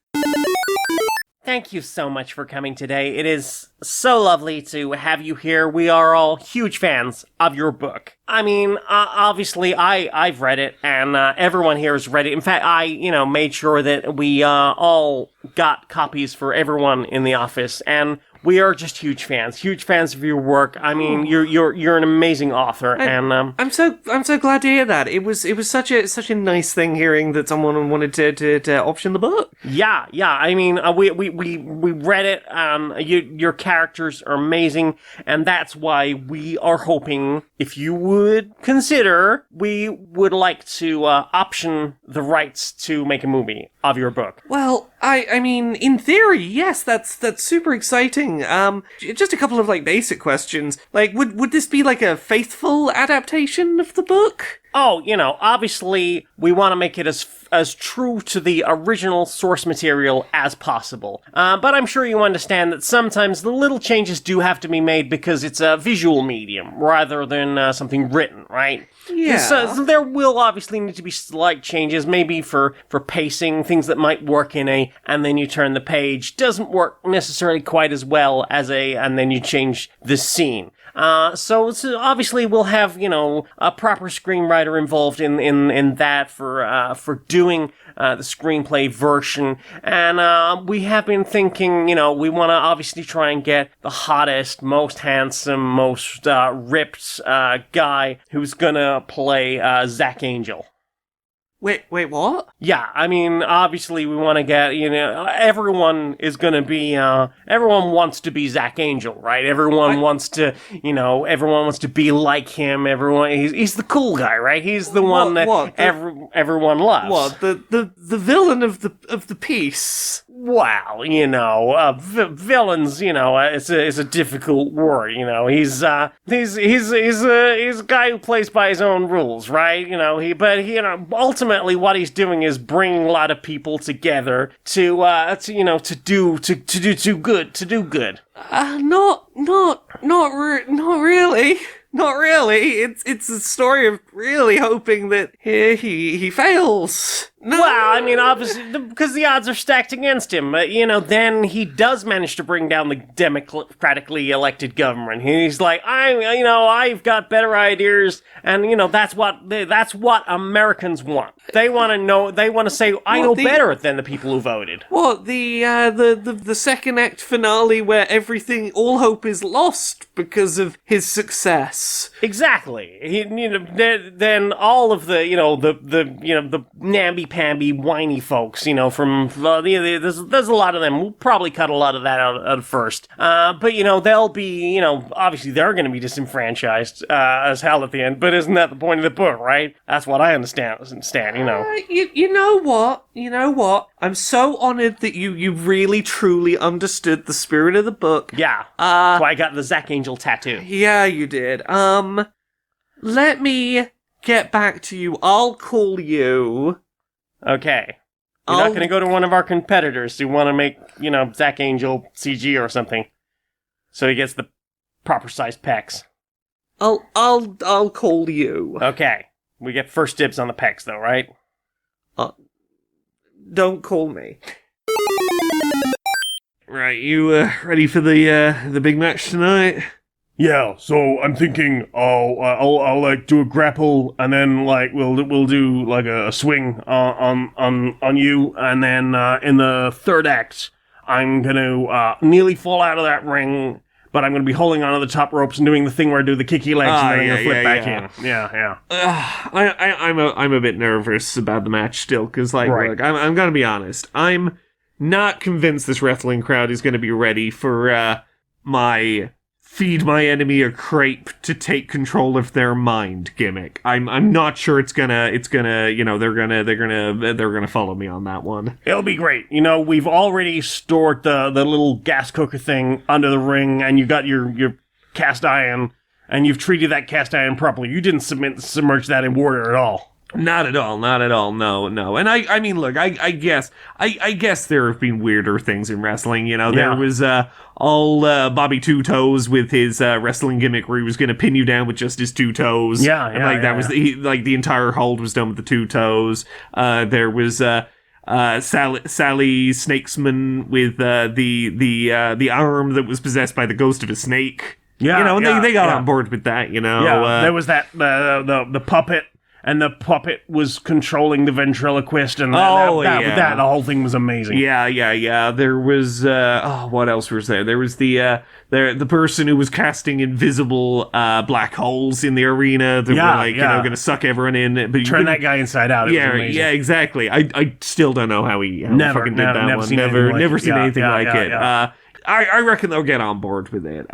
Thank you so much for coming today. It is so lovely to have you here. We are all huge fans of your book. I mean, obviously, I've read it, and everyone here has read it. In fact, I, made sure that we all got copies for everyone in the office, and we are just huge fans of your work. I mean, you're an amazing author, and I'm so glad to hear that. It was such a nice thing hearing that someone wanted to option the book. Yeah. I mean, we read it. Your characters are amazing, and that's why we are hoping, if you would consider, we would like to option the rights to make a movie of your book. Well, I mean, in theory, yes, that's super exciting. Just a couple of basic questions. Would this be a faithful adaptation of the book? Oh, obviously we want to make it as true to the original source material as possible. But I'm sure you understand that sometimes the little changes do have to be made because it's a visual medium rather than something written, right? Yeah. So there will obviously need to be slight changes, maybe for pacing, things that might work in and then you turn the page, doesn't work necessarily quite as well as and then you change the scene. So obviously we'll have, a proper screenwriter involved in that for doing the screenplay version. And we have been thinking, we want to obviously try and get the hottest, most handsome, most ripped guy who's gonna play Zach Angel. Wait, what? Yeah, I mean, obviously we want to get, everyone is going to be, everyone wants to be Zach Angel, right? Everyone wants to, everyone wants to be like him. He's the cool guy, right? He's the one that everyone loves. What, the villain of the piece? Well, villains, it's a difficult word, he's a guy who plays by his own rules, right? Ultimately what he's doing is bringing a lot of people together to do good. Not really. Not really. It's a story of really hoping that he fails. No. Well, I mean, obviously, because the odds are stacked against him. But, then he does manage to bring down the democratically elected government. He's like, I've got better ideas, and that's what Americans want. They want to know. They want to say, I know better than the people who voted. What the second act finale where all hope is lost because of his success. Exactly. Then all of the namby-pamby, whiny folks, from there's a lot of them. We'll probably cut a lot of that out first. But they'll be obviously they're going to be disenfranchised as hell at the end. But isn't that the point of the book, right? That's what I understand. You know what? I'm so honored that you really truly understood the spirit of the book. Yeah. That's why I got the Zach Angel tattoo. Yeah, you did. Let me get back to you. I'll call you. Okay. You're not going to go to one of our competitors who want to make, Zach Angel CG or something. So he gets the proper sized pecs. I'll call you. Okay. We get first dibs on the pecs though, right? Don't call me. Right, you ready for the big match tonight? Yeah, so I'm thinking I'll do a grapple and then we'll do a swing on you, and then in the third act I'm gonna nearly fall out of that ring, but I'm going to be holding onto the top ropes and doing the thing where I do the kicky legs and then I'm going to flip back in. Yeah. I'm a bit nervous about the match still, because, like, Right. look, I'm going to be honest. I'm not convinced this wrestling crowd is going to be ready for my feed my enemy a crepe to take control of their mind gimmick. I'm not sure it's gonna they're gonna follow me on that one. It'll be great. We've already stored the little gas cooker thing under the ring, and you got your cast iron, and you've treated that cast iron properly. You didn't submerge that in water at all. Not at all. No. And I mean, look, I guess there have been weirder things in wrestling. There was Bobby Two Toes with his wrestling gimmick where he was going to pin you down with just his two toes. That was the entire hold was done with the two toes. There was Sally Snakesman with the arm that was possessed by the ghost of a snake. They got on board with that. There was that the puppet. And the puppet was controlling the ventriloquist, and the whole thing was amazing. Yeah. There was what else was there? There was the person who was casting invisible black holes in the arena that were going to suck everyone in. But turn that guy inside out. It was amazing. Yeah, exactly. I still don't know how he fucking did that one. Never seen anything like it. I reckon they'll get on board with it.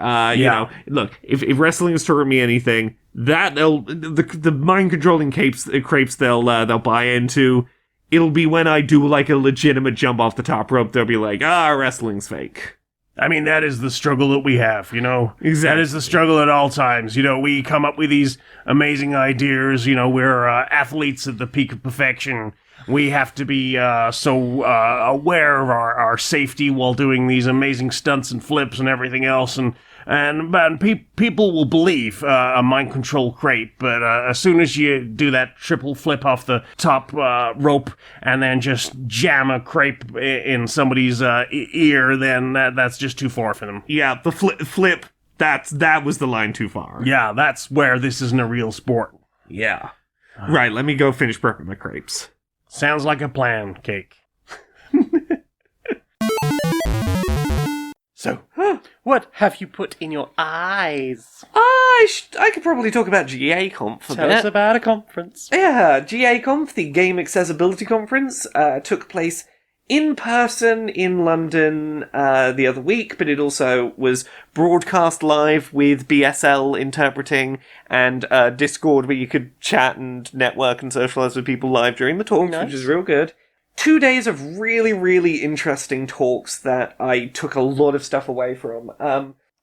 Look, if wrestling has taught me anything, that the mind controlling crepes they'll buy into. It'll be when I do like a legitimate jump off the top rope. They'll be like, wrestling's fake. I mean, that is the struggle that we have, Exactly. That is the struggle at all times. We come up with these amazing ideas. We're athletes at the peak of perfection. We have to be so aware of our safety while doing these amazing stunts and flips and everything else. And people will believe a mind control crepe, but as soon as you do that triple flip off the top rope and then just jam a crepe in somebody's ear, then that's just too far for them. Yeah, the flip, that was the line too far. Yeah, that's where this isn't a real sport. Yeah. Right, let me go finish prepping my crepes. Sounds like a plan, Cake. So, what have you put in your eyes? I could probably talk about GA Conf a Tell bit. us about a conference. Yeah, GA Conf, the Game Accessibility Conference, took place in person in London the other week, but it also was broadcast live with BSL interpreting and Discord where you could chat and network and socialise with people live during the talks, which is real good. 2 days of really, really interesting talks that I took a lot of stuff away from.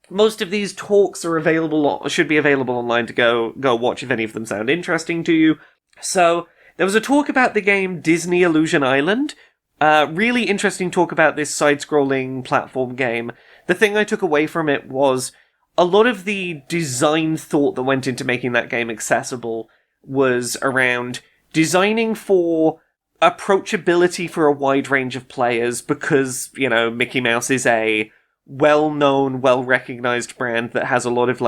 Most of these talks are should be available online to go watch if any of them sound interesting to you. So, there was a talk about the game Disney Illusion Island. Really interesting talk about this side-scrolling platform game. The thing I took away from it was a lot of the design thought that went into making that game accessible was around designing for approachability for a wide range of players because, Mickey Mouse is a well-known, well-recognized brand that has a lot of,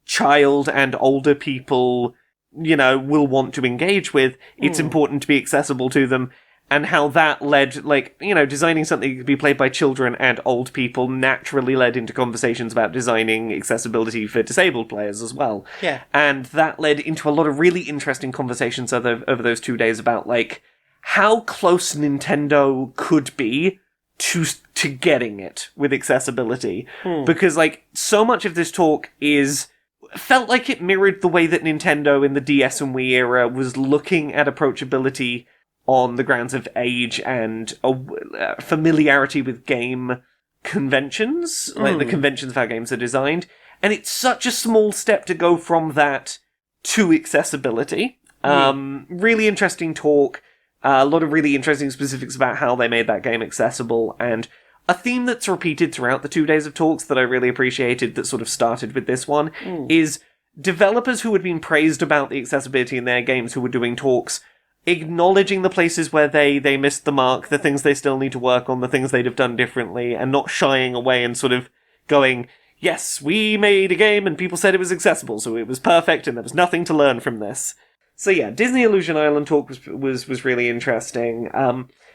child and older people, will want to engage with. It's important to be accessible to them. And how that led, designing something that could be played by children and old people naturally led into conversations about designing accessibility for disabled players as well. Yeah. And that led into a lot of really interesting conversations over those 2 days about, how close Nintendo could be to getting it with accessibility. Because, so much of this talk felt like it mirrored the way that Nintendo in the DS and Wii era was looking at approachability on the grounds of age and familiarity with game conventions, the conventions of how games are designed. And it's such a small step to go from that to accessibility. Really interesting talk. A lot of really interesting specifics about how they made that game accessible, and a theme that's repeated throughout the 2 days of talks that I really appreciated that sort of started with this one is developers who had been praised about the accessibility in their games who were doing talks acknowledging the places where they missed the mark, the things they still need to work on, the things they'd have done differently, and not shying away and sort of going, yes, we made a game and people said it was accessible, so it was perfect and there was nothing to learn from this. So yeah, Disney Illusion Island talk was really interesting.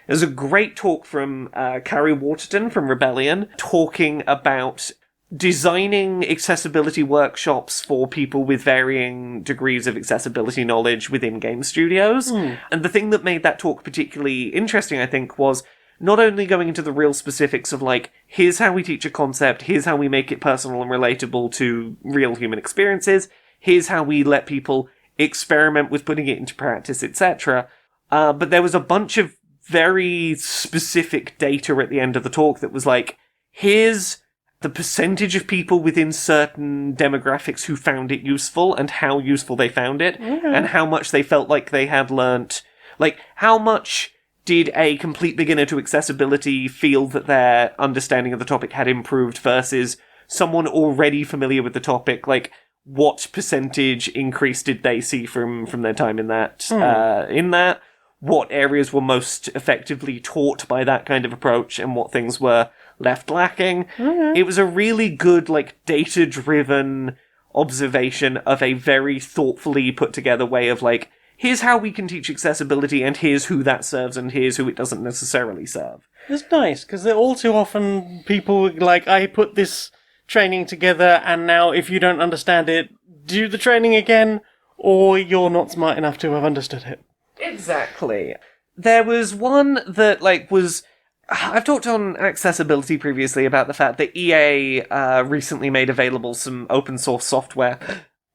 There's a great talk from Carrie Waterton from Rebellion talking about designing accessibility workshops for people with varying degrees of accessibility knowledge within game studios. And the thing that made that talk particularly interesting, I think, was not only going into the real specifics of, like, here's how we teach a concept, here's how we make it personal and relatable to real human experiences, here's how we let people experiment with putting it into practice, etc. But there was a bunch of very specific data at the end of the talk that was like, here's the percentage of people within certain demographics who found it useful and how useful they found it, and how much they felt like they had learnt. Like, how much did a complete beginner to accessibility feel that their understanding of the topic had improved versus someone already familiar with the topic? Like, what percentage increase did they see from their time in that? What areas were most effectively taught by that kind of approach, and what things were left lacking. It was a really good, like, data-driven observation of a very thoughtfully put together way of, like, here's how we can teach accessibility, and here's who that serves, and here's who it doesn't necessarily serve. It's nice, because they're all too often people, like, I put this training together, and now if you don't understand it, do the training again, or you're not smart enough to have understood it. Exactly. There was one that, like, was... I've talked on accessibility previously about the fact that EA recently made available some open source software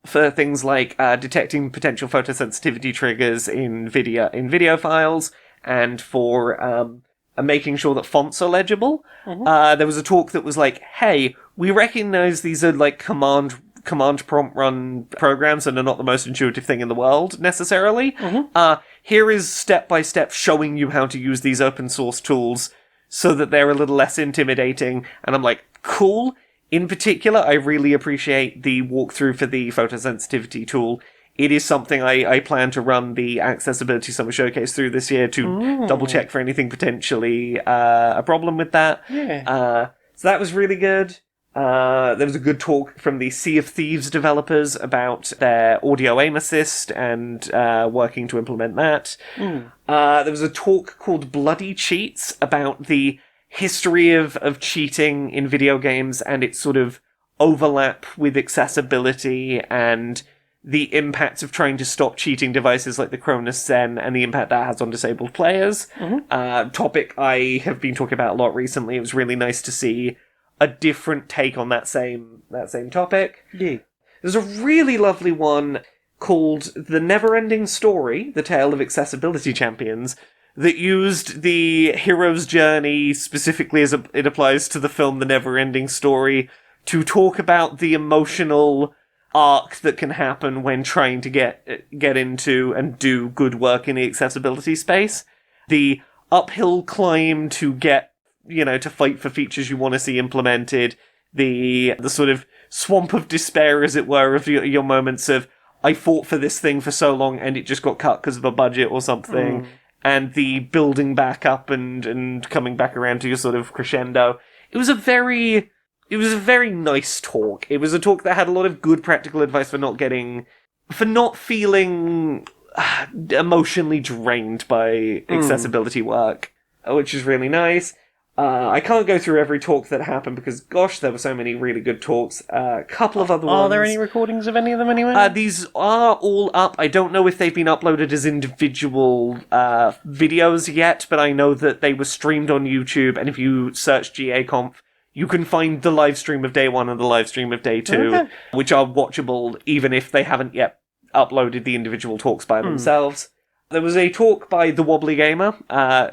for things like detecting potential photosensitivity triggers in video files, and for making sure that fonts are legible. There was a talk that was like, hey, we recognize these are like command prompt run programs and are not the most intuitive thing in the world, necessarily. Here is step-by-step showing you how to use these open source tools so that they're a little less intimidating. And I'm like, cool. In particular, I really appreciate the walkthrough for the photosensitivity tool. It is something I plan to run the Accessibility Summer Showcase through this year to double-check for anything potentially a problem with that. So that was really good. There was a good talk from the Sea of Thieves developers about their audio aim assist and working to implement that. There was a talk called Bloody Cheats about the history of cheating in video games and its sort of overlap with accessibility and the impact of trying to stop cheating devices like the Cronus Zen and the impact that has on disabled players. Topic I have been talking about a lot recently. It was really nice to see a different take on that same topic. There's a really lovely one called The Never-Ending Story, The Tale of Accessibility Champions, that used the hero's journey, specifically as it applies to the film The Never-Ending Story, to talk about the emotional arc that can happen when trying to get into and do good work in the accessibility space. The uphill climb to get, to fight for features you want to see implemented, the sort of swamp of despair, as it were, of your moments of, I fought for this thing for so long and it just got cut because of a budget or something, and the building back up and coming back around to your sort of crescendo. It was a very nice talk. It was a talk that had a lot of good practical advice for not feeling emotionally drained by accessibility work, which is really nice. I can't go through every talk that happened because, gosh, there were so many really good talks. A couple of other ones. Are there any recordings of any of them anywhere? These are all up. I don't know if they've been uploaded as individual videos yet, but I know that they were streamed on YouTube, and if you search GA Conf, you can find the live stream of day 1 and the live stream of day 2, which are watchable even if they haven't yet uploaded the individual talks by themselves. There was a talk by The Wobbly Gamer,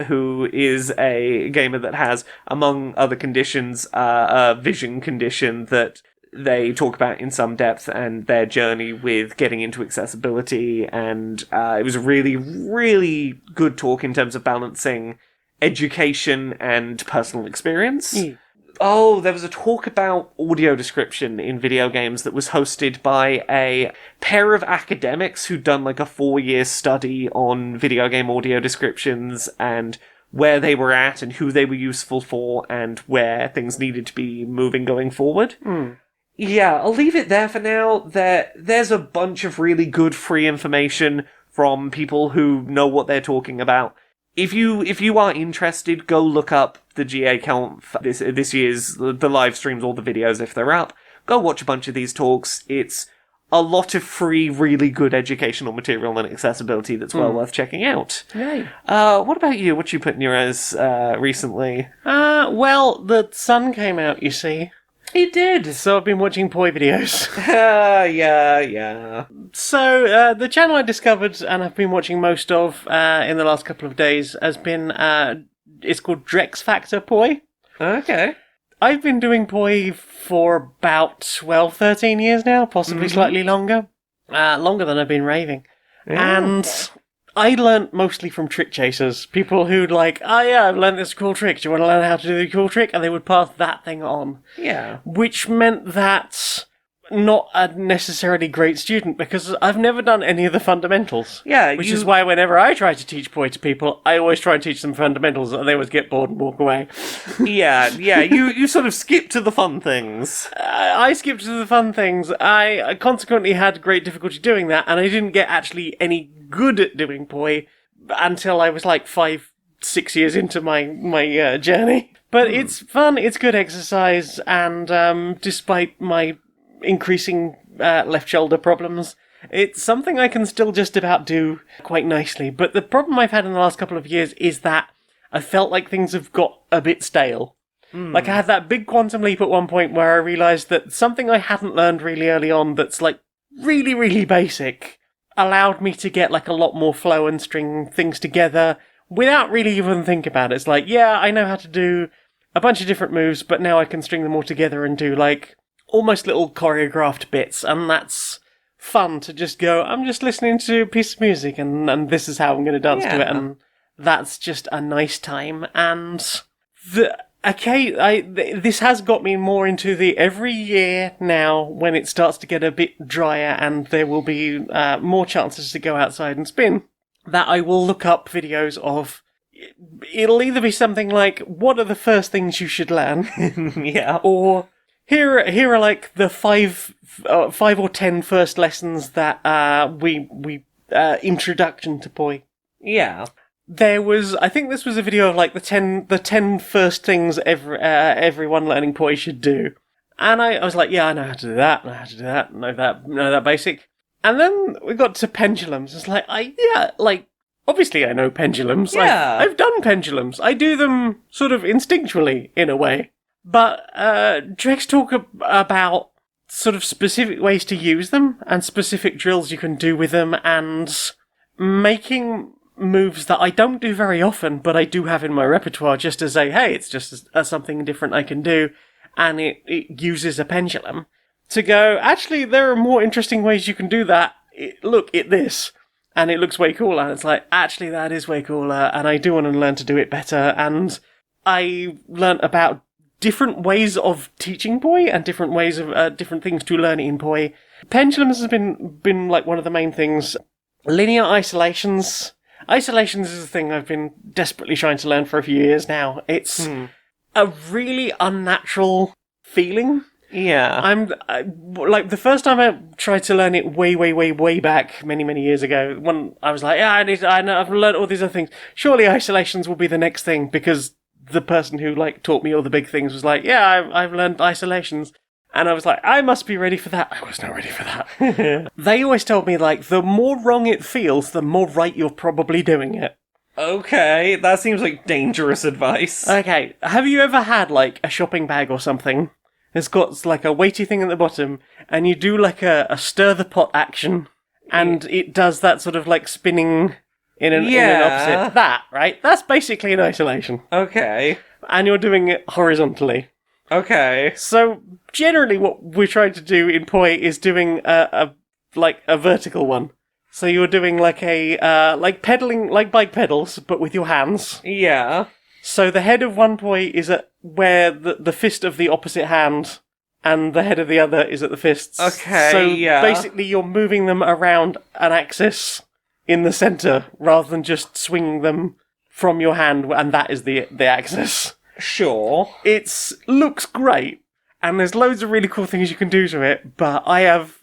who is a gamer that has, among other conditions, a vision condition that they talk about in some depth and their journey with getting into accessibility. And it was a really, really good talk in terms of balancing education and personal experience. Oh, there was a talk about audio description in video games that was hosted by a pair of academics who'd done like a 4-year study on video game audio descriptions and where they were at and who they were useful for and where things needed to be moving going forward. Yeah, I'll leave it there for now. There's a bunch of really good free information from people who know what they're talking about. if you are interested, go look up the GA Conf this year's the live streams or the videos if they're up. Go watch a bunch of these talks. It's a lot of free, really good educational material and accessibility that's well worth checking out. Yay. What about you? What you put in your eyes recently? Well, the sun came out, you see. It did. So I've been watching poi videos. Yeah. So, the channel I discovered and I've been watching most of in the last couple of days has been, it's called Drex Factor Poi. Okay. I've been doing poi for about 12, 13 years now, possibly slightly longer. Longer than I've been raving. Yeah. And I learnt mostly from trick chasers. People who'd like, oh yeah, I've learnt this cool trick. Do you want to learn how to do the cool trick? And they would pass that thing on. Yeah. Which meant that not a necessarily great student, because I've never done any of the fundamentals. Yeah, Which is why whenever I try to teach poi to people, I always try and teach them fundamentals, and they always get bored and walk away. Yeah, you sort of skip to the fun things. I skipped to the fun things. I consequently had great difficulty doing that, and I didn't get actually any good at doing poi until I was like 5-6 years into my journey. But it's fun, it's good exercise, and despite my increasing left shoulder problems, it's something I can still just about do quite nicely. But the problem I've had in the last couple of years is that I felt like things have got a bit stale. Like, I had that big quantum leap at one point where I realised that something I hadn't learned really early on that's, like, really, really basic allowed me to get, like, a lot more flow and string things together without really even thinking about it. It's like, yeah, I know how to do a bunch of different moves, but now I can string them all together and do, like, almost little choreographed bits, and that's fun to just go, I'm just listening to a piece of music, and this is how I'm going to dance to it, and that's just a nice time. And this has got me more into the every year now, when it starts to get a bit drier and there will be more chances to go outside and spin, that I will look up videos of. It'll either be something like, what are the first things you should learn? Yeah. Or here are like the 5 or 10 first lessons that we introduction to poi. Yeah. I think this was a video of like the 10 first things everyone learning poi should do. And I was like, yeah, I know how to do that, know that basic. And then we got to pendulums. It's like, obviously I know pendulums. Yeah. I've done pendulums. I do them sort of instinctually, in a way. But Drex talk about sort of specific ways to use them and specific drills you can do with them and making moves that I don't do very often, but I do have in my repertoire just to say, hey, it's just something different I can do, and it uses a pendulum. To go, actually, there are more interesting ways you can do that. Look at this. And it looks way cooler. And it's like, actually, that is way cooler, and I do want to learn to do it better. And I learnt about different ways of teaching poi and different ways of different things to learn in poi. Pendulums has been like one of the main things. Linear isolations. Isolations is a thing I've been desperately trying to learn for a few years now. It's a really unnatural feeling. Yeah. Like, the first time I tried to learn it way back, many years ago, when I was like, yeah, I've learned all these other things. Surely isolations will be the next thing, because the person who, like, taught me all the big things was like, yeah, I've learned isolations. And I was like, I must be ready for that. I was not ready for that. They always told me, like, the more wrong it feels, the more right you're probably doing it. Okay, that seems like dangerous advice. Okay, have you ever had, like, a shopping bag or something? It's got, like, a weighty thing at the bottom, and you do, like, a stir the pot action, and it does that sort of, like, spinning in an opposite. That, right? That's basically an isolation. Okay. And you're doing it horizontally. Okay. So, generally what we're trying to do in poi is doing a vertical one. So you're doing like like pedaling, like bike pedals, but with your hands. Yeah. So the head of one poi is at where the fist of the opposite hand and the head of the other is at the fists. Okay, so yeah. basically you're moving them around an axis in the centre rather than just swinging them from your hand, and that is the axis. Sure. It looks great, and there's loads of really cool things you can do to it, but I have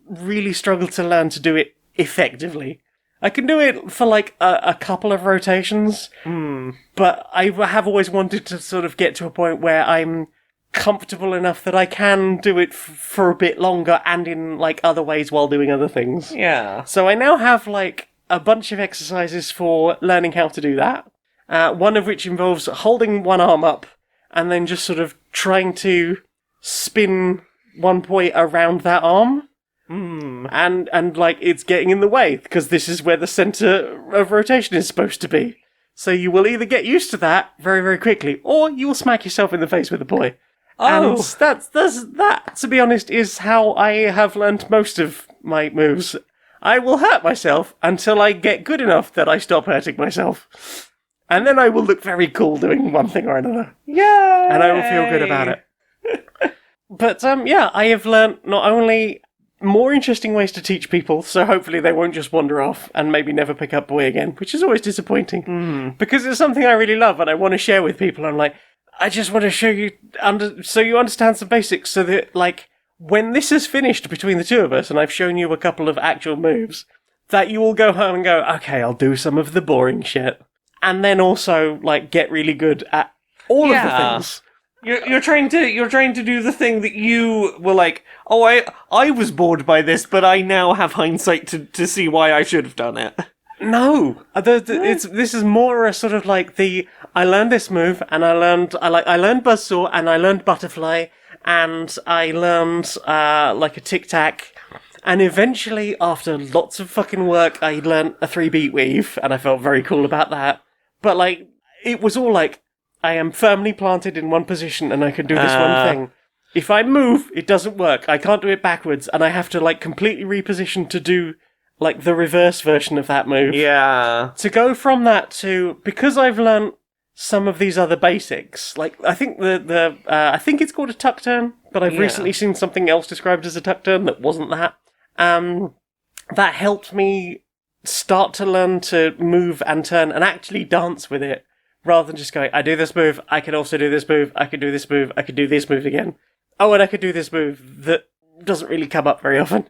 really struggled to learn to do it effectively. I can do it for like a couple of rotations, but I have always wanted to sort of get to a point where I'm comfortable enough that I can do it for a bit longer and in like other ways while doing other things. Yeah. So I now have like a bunch of exercises for learning how to do that. One of which involves holding one arm up and then just sort of trying to spin one point around that arm. And like it's getting in the way because this is where the center of rotation is supposed to be. So you will either get used to that very, very quickly, or you will smack yourself in the face with a boy. Oh. And that, to be honest, is how I have learned most of my moves. I will hurt myself until I get good enough that I stop hurting myself. And then I will look very cool doing one thing or another. Yay! And I will feel good about it. But, yeah, I have learnt not only more interesting ways to teach people, so hopefully they won't just wander off and maybe never pick up boy again, which is always disappointing. Because it's something I really love and I want to share with people. I'm like, I just want to show you, so you understand some basics, so that, like, when this is finished between the two of us, and I've shown you a couple of actual moves, that you will go home and go, okay, I'll do some of the boring shit. And then also, like, get really good at all of the things. You're trying to do the thing that you were like, oh, I was bored by this, but I now have hindsight to see why I should have done it. No, this is more a sort of like I learned this move and I learned buzzsaw and I learned butterfly and I learned like a tic tac, and eventually after lots of fucking work I learned a 3-beat weave and I felt very cool about that. But like it was all like I am firmly planted in one position and I can do this one thing. If I move, it doesn't work. I can't do it backwards and I have to like completely reposition to do like the reverse version of that move. Yeah. To go from that to, because I've learnt some of these other basics, like I think I think it's called a tuck turn, but I've recently seen something else described as a tuck turn that wasn't that. That helped me start to learn to move and turn and actually dance with it, rather than just going, I do this move, I can also do this move, I can do this move, I can do this move again. Oh, and I could do this move that doesn't really come up very often.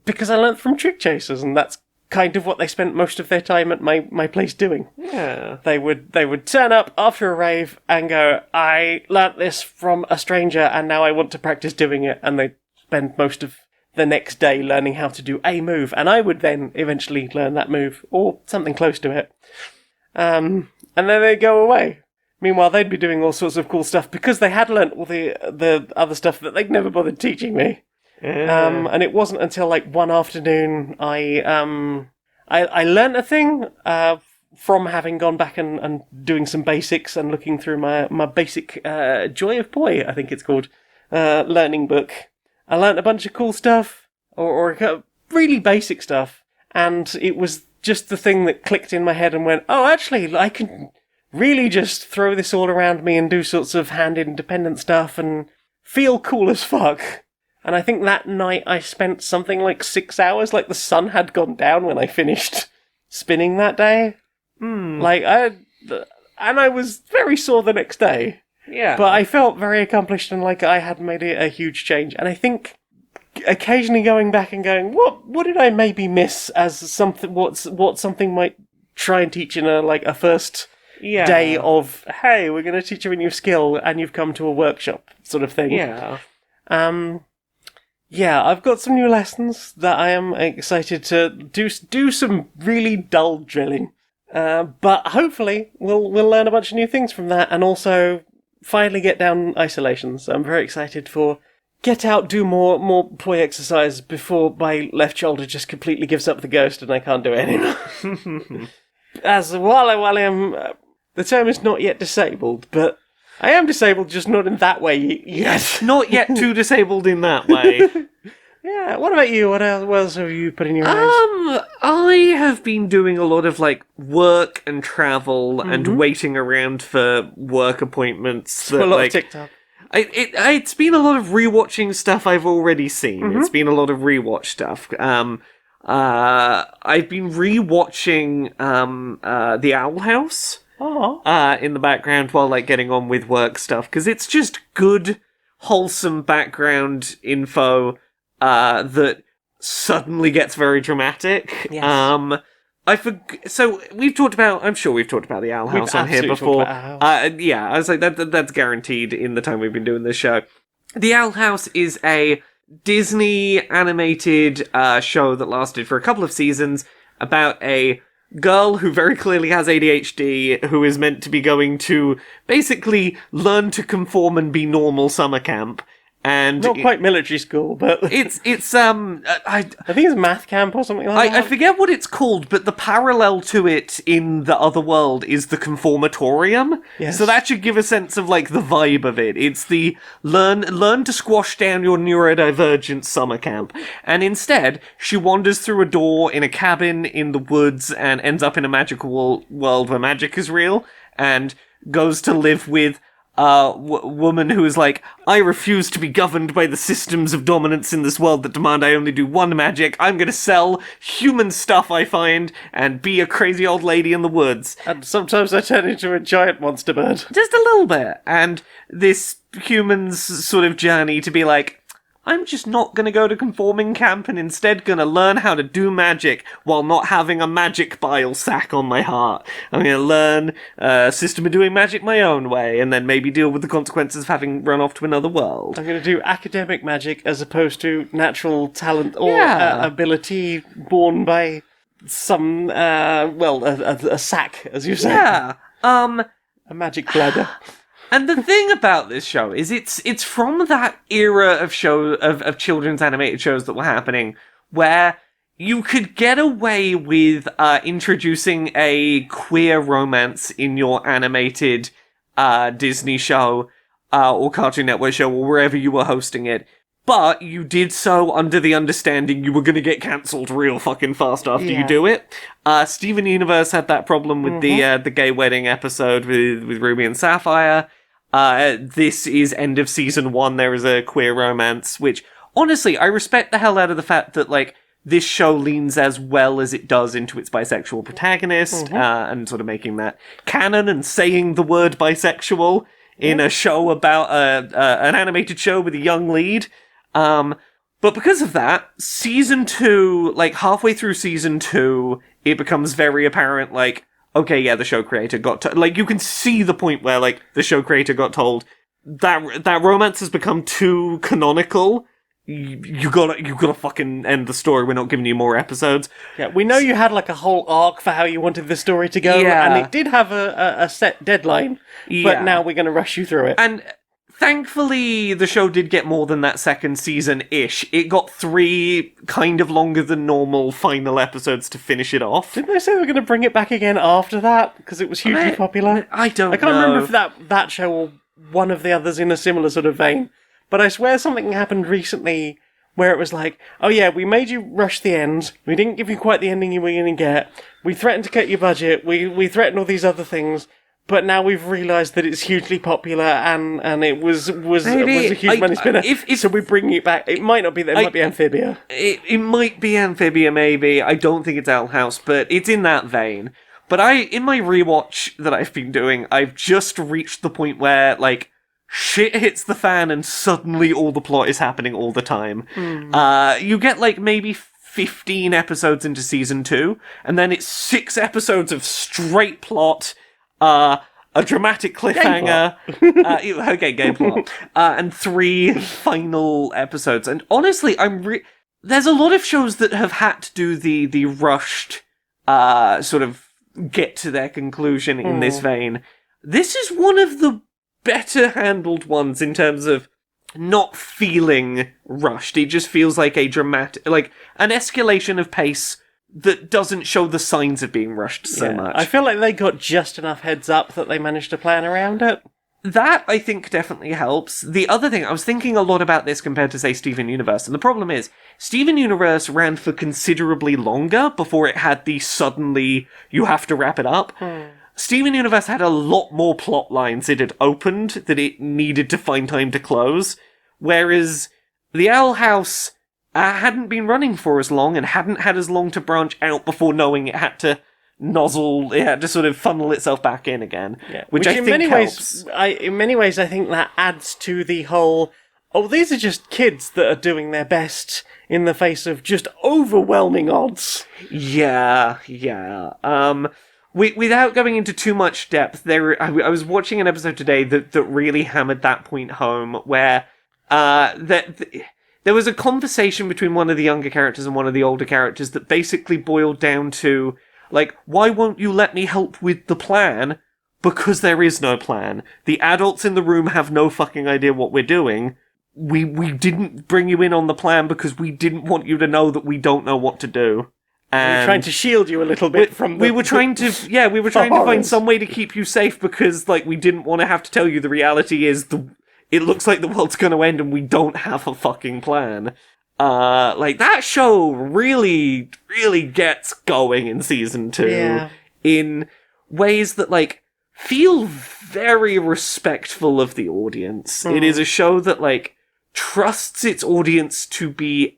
Because I learnt from trick chasers, and that's kind of what they spent most of their time at my place doing. Yeah. They would turn up after a rave and go, I learnt this from a stranger and now I want to practice doing it, and they spend most of the next day learning how to do a move, and I would then eventually learn that move, or something close to it. And then they'd go away. Meanwhile, they'd be doing all sorts of cool stuff because they had learnt all the other stuff that they'd never bothered teaching me. Yeah. And it wasn't until like one afternoon I learnt a thing from having gone back and doing some basics and looking through my basic Joy of Poi, I think it's called, learning book. I learnt a bunch of cool stuff, or really basic stuff, and it was just the thing that clicked in my head and went, oh, actually, I can really just throw this all around me and do sorts of hand-independent stuff and feel cool as fuck. And I think that night I spent something like 6 hours, like the sun had gone down when I finished spinning that day. Like, I was very sore the next day. Yeah. But I felt very accomplished and like I had made a huge change. And I think occasionally going back and going, what did I maybe miss as something, what something might try and teach in a first day of, hey, we're going to teach you a new skill and you've come to a workshop sort of thing. Yeah. Yeah, I've got some new lessons that I am excited to do some really dull drilling. But hopefully we'll learn a bunch of new things from that and also finally get down isolations. I'm very excited for get out, do more poi exercise before my left shoulder just completely gives up the ghost and I can't do it anymore. As while I am, the term is not yet disabled, but I am disabled, just not in that way yet. Not yet too disabled in that way. Yeah, what about you? What else have you put in your eyes? I have been doing a lot of, like, work and travel and waiting around for work appoints. A lot of TikTok. It's been a lot of rewatching stuff I've already seen. It's been a lot of rewatch stuff. I've been rewatching The Owl House. In the background while like getting on with work stuff, because it's just good, wholesome background info that suddenly gets very dramatic. Yes. So we've talked about, I'm sure we've talked about the Owl House on here absolutely before. talked about Owl House. Yeah, I was like, that's guaranteed in the time we've been doing this show. The Owl House is a Disney animated show that lasted for a couple of seasons about a girl who very clearly has ADHD, who is meant to be going to basically learn to conform and be normal summer camp. And Not quite military school, but I think it's math camp or something like I that. forget what it's called, but the parallel to it in the other world is the conformatorium. Yes. So that should give a sense of like the vibe of it. It's the learn to squash down your neurodivergent summer camp. And instead, she wanders through a door in a cabin in the woods and ends up in a magical world where magic is real, and goes to live with woman who is like, I refuse to be governed by the systems of dominance in this world that demand I only do one magic. I'm gonna sell human stuff I find and be a crazy old lady in the woods. And sometimes I turn into a giant monster bird. Just a little bit. And this human's sort of journey to be like, I'm just not gonna go to conforming camp and instead gonna learn how to do magic while not having a magic bile sack on my heart. I'm gonna learn a system of doing magic my own way and then maybe deal with the consequences of having run off to another world. I'm going to do academic magic as opposed to natural talent or Yeah. ability born by some, a sack, as you say. Yeah. A magic bladder. And the thing about this show is it's from that era of children's animated shows that were happening where you could get away with introducing a queer romance in your animated Disney show or Cartoon Network show or wherever you were hosting it. But you did so under the understanding you were going to get cancelled real fucking fast after you do it. Steven Universe had that problem with the gay wedding episode with Ruby and Sapphire. This is end of season 1. There is a queer romance, which honestly I respect the hell out of the fact that like this show leans as well as it does into its bisexual protagonist and sort of making that canon and saying the word bisexual in a show about an animated show with a young lead. But because of that, season 2, like halfway through season 2, it becomes very apparent, like, okay, yeah, the show creator got like, you can see the point where, like, the show creator got told that romance has become too canonical. You gotta fucking end the story. We're not giving you more episodes. Yeah, we know you had like a whole arc for how you wanted the story to go, Yeah. and it did have a set deadline, Yeah. but now we're going to rush you through it. And thankfully, the show did get more than that second season-ish. It got 3 kind of longer than normal final episodes to finish it off. Didn't they say they were going to bring it back again after that? Because it was hugely popular? I don't know. I can't remember if that show or one of the others in a similar sort of vein. But I swear something happened recently where it was like, oh yeah, we made you rush the end. We didn't give you quite the ending you were going to get. We threatened to cut your budget. We threatened all these other things. But now we've realised that it's hugely popular and it was a huge money spinner. So we bring it back. It might not be that. It might be Amphibia. It might be Amphibia, maybe. I don't think it's Owl House, but it's in that vein. But in my rewatch that I've been doing, I've just reached the point where, like, shit hits the fan and suddenly all the plot is happening all the time. You get, like, maybe 15 episodes into season 2, and then it's 6 episodes of straight plot, a dramatic cliffhanger, game plot, and 3 final episodes. And honestly, there's a lot of shows that have had to do the rushed, sort of get to their conclusion in this vein. This is one of the better handled ones in terms of not feeling rushed. It just feels like a dramatic, like an escalation of pace that doesn't show the signs of being rushed so much. I feel like they got just enough heads up that they managed to plan around it. That, I think, definitely helps. The other thing, I was thinking a lot about this compared to, say, Steven Universe, and the problem is, Steven Universe ran for considerably longer before it had the suddenly, you have to wrap it up. Steven Universe had a lot more plot lines it had opened that it needed to find time to close, whereas The Owl House hadn't been running for as long and hadn't had as long to branch out before knowing it had to sort of funnel itself back in again, which I think helps. In many ways, I think that adds to the whole, oh, these are just kids that are doing their best in the face of just overwhelming odds. Yeah. Without going into too much depth, I was watching an episode today that really hammered that point home, where there was a conversation between one of the younger characters and one of the older characters that basically boiled down to, like, why won't you let me help with the plan? Because there is no plan. The adults in the room have no fucking idea what we're doing. We didn't bring you in on the plan because we didn't want you to know that we don't know what to do. And We're trying to shield you a little bit from the... we were trying to find some way to keep you safe because, like, we didn't want to have to tell you the reality is it looks like the world's going to end and we don't have a fucking plan. Like, that show really, really gets going in season 2 in ways that, like, feel very respectful of the audience. It is a show that, like, trusts its audience to be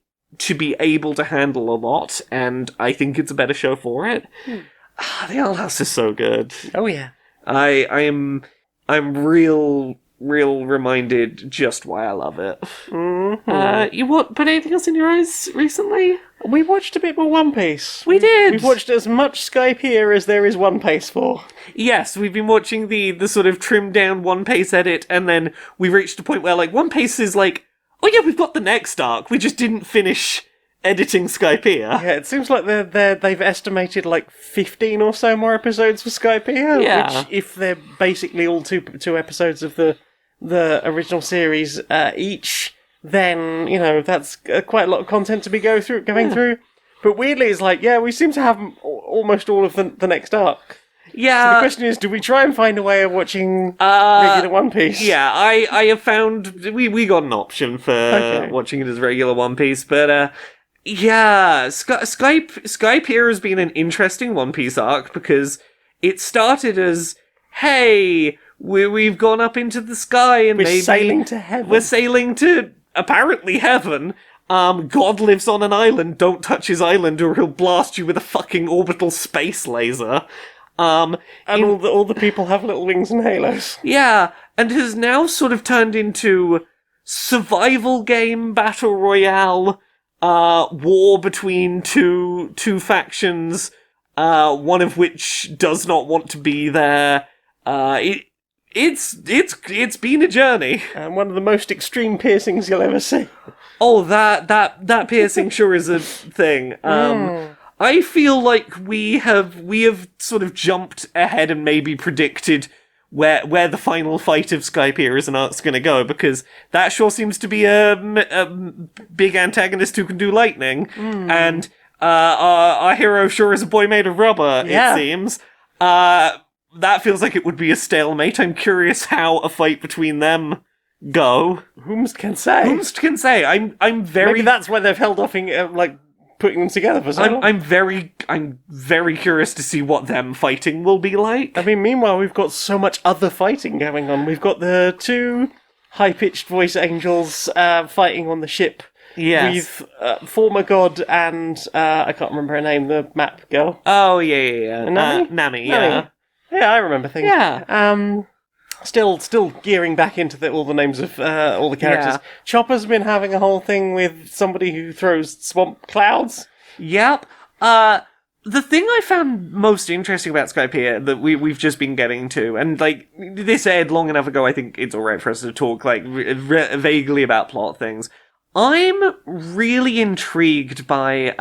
able to handle a lot, and I think it's a better show for it. The Owl House is so good. Oh yeah. I'm real reminded just why I love it. Mm-hmm. You put anything else in your eyes recently? We watched a bit more One Piece. We did! We've watched as much Skype here as there is One Piece for. Yes, we've been watching the sort of trimmed down One Piece edit, and then we reached a point where, like, One Piece is like, oh yeah, we've got the next arc, we just didn't finish editing Skypiea. Yeah, it seems like they've estimated like 15 or so more episodes for Skypiea, which, if they're basically all two episodes of the original series each, then, you know, that's quite a lot of content to be going through. But weirdly, it's like, yeah, we seem to have almost all of the next arc. Yeah. So the question is, do we try and find a way of watching regular One Piece? Yeah, I have found... We got an option for watching it as regular One Piece, but, yeah, Skypiea has been an interesting One Piece arc, because it started as, hey, we've gone up into the sky, and We're sailing to heaven. We're sailing to, apparently, heaven. God lives on an island, don't touch his island or he'll blast you with a fucking orbital space laser. And all the people have little wings and halos. Yeah, and has now sort of turned into survival game battle royale, war between two factions, one of which does not want to be there. It's been a journey. And one of the most extreme piercings you'll ever see. Oh, that piercing sure is a thing. I feel like we have sort of jumped ahead and maybe predicted where the final fight of Skypiea is and arc's going to go, because that sure seems to be a big antagonist who can do lightning, and our hero sure is a boy made of rubber, it seems. That feels like it would be a stalemate. I'm curious how a fight between them go. Whomst can say? I'm very... Maybe that's why they've held off in, like, putting them together for so long. I'm very curious to see what them fighting will be like. I mean, meanwhile, we've got so much other fighting going on. We've got the two high-pitched voice angels fighting on the ship. Yes. With former god and, I can't remember her name, the map girl. Oh, yeah. Nami? Yeah. Yeah, I remember things. Yeah. Still gearing back into all the names of all the characters. Yeah. Chopper's been having a whole thing with somebody who throws swamp clouds. Yep. The thing I found most interesting about Skypiea that we've just been getting to, and, like, this aired long enough ago, I think it's alright for us to talk, like, vaguely about plot things. I'm really intrigued by,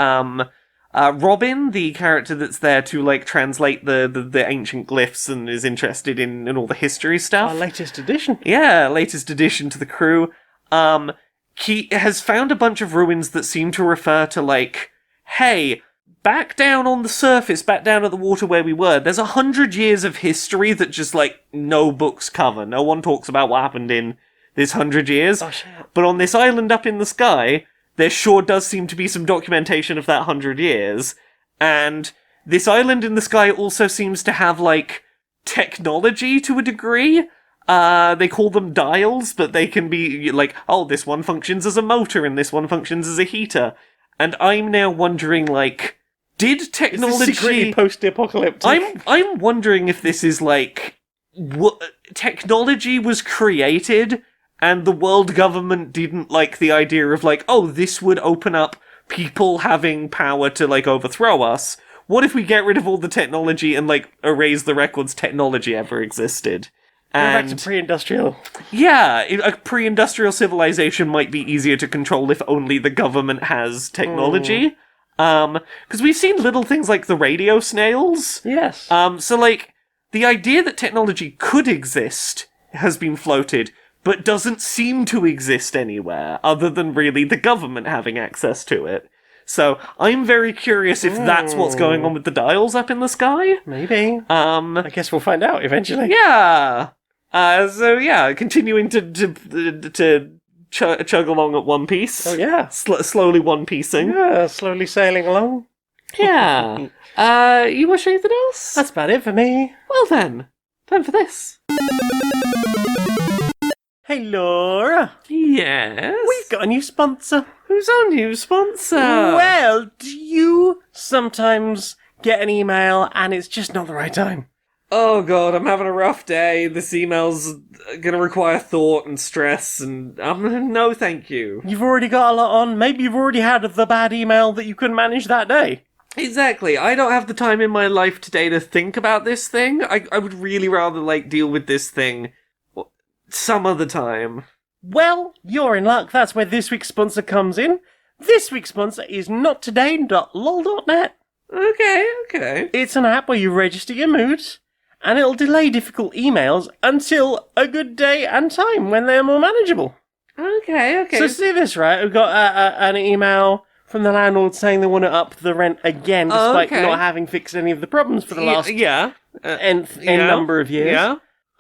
Robin, the character that's there to, like, translate the ancient glyphs and is interested in all the history stuff. Our latest addition. Yeah, latest addition to the crew. He has found a bunch of ruins that seem to refer to, like, hey, back down on the surface, back down at the water where we were, there's 100 years of history that just, like, no books cover. No one talks about what happened in this 100 years. Oh, shit. But on this island up in the sky, there sure does seem to be some documentation of that 100 years. And this island in the sky also seems to have, like, technology to a degree. They call them dials, but they can be, like, oh, this one functions as a motor and this one functions as a heater. And I'm now wondering, like, did technology... Is this secretly post-apocalyptic? I'm wondering if this is, like, technology was created and the world government didn't like the idea of, like, oh, this would open up people having power to, like, overthrow us. What if we get rid of all the technology and, like, erase the records technology ever existed? Back to pre-industrial. Yeah, a pre-industrial civilization might be easier to control if only the government has technology. Because we've seen little things like the radio snails. Yes. So, like, the idea that technology could exist has been floated, but doesn't seem to exist anywhere, other than really the government having access to it. So, I'm very curious if that's what's going on with the dials up in the sky. Maybe. I guess we'll find out eventually. Yeah. Continuing to chug along at one piece. Oh, yeah. Slowly one-piecing. Yeah, slowly sailing along. Yeah. You wish anything else? That's about it for me. Well then, time for this. Hey, Laura. Yes? We've got a new sponsor. Who's our new sponsor? Well, do you sometimes get an email and it's just not the right time? Oh god, I'm having a rough day. This email's gonna require thought and stress, and no thank you. You've already got a lot on. Maybe you've already had the bad email that you couldn't manage that day. Exactly. I don't have the time in my life today to think about this thing. I would really rather, like, deal with this thing some other time. Well, you're in luck. That's where this week's sponsor comes in. This week's sponsor is nottoday.lol.net. Okay. It's an app where you register your moods, and it'll delay difficult emails until a good day and time when they're more manageable. Okay. So see this, right? We've got an email from the landlord saying they want to up the rent again, despite not having fixed any of the problems for the last n number of years. Yeah.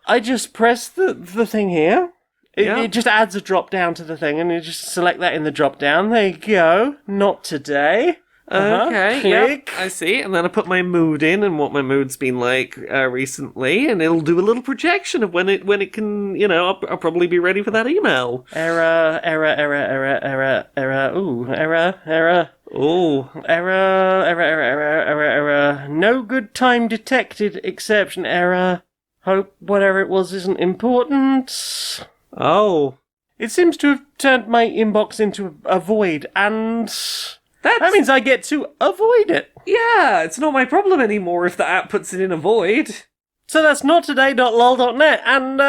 I just press the thing here. It just adds a drop down to the thing, and you just select that in the drop down. There you go. Not today. Okay, Click. I see. And then I put my mood in and what my mood's been like recently, and it'll do a little projection of when it can, I'll probably be ready for that email. Error. Ooh, error. Ooh. Error. No good time detected, exception error. Hope whatever it was isn't important. Oh. It seems to have turned my inbox into a void, and that means I get to avoid it. Yeah, it's not my problem anymore if the app puts it in a void. So that's nottoday.lol.net, and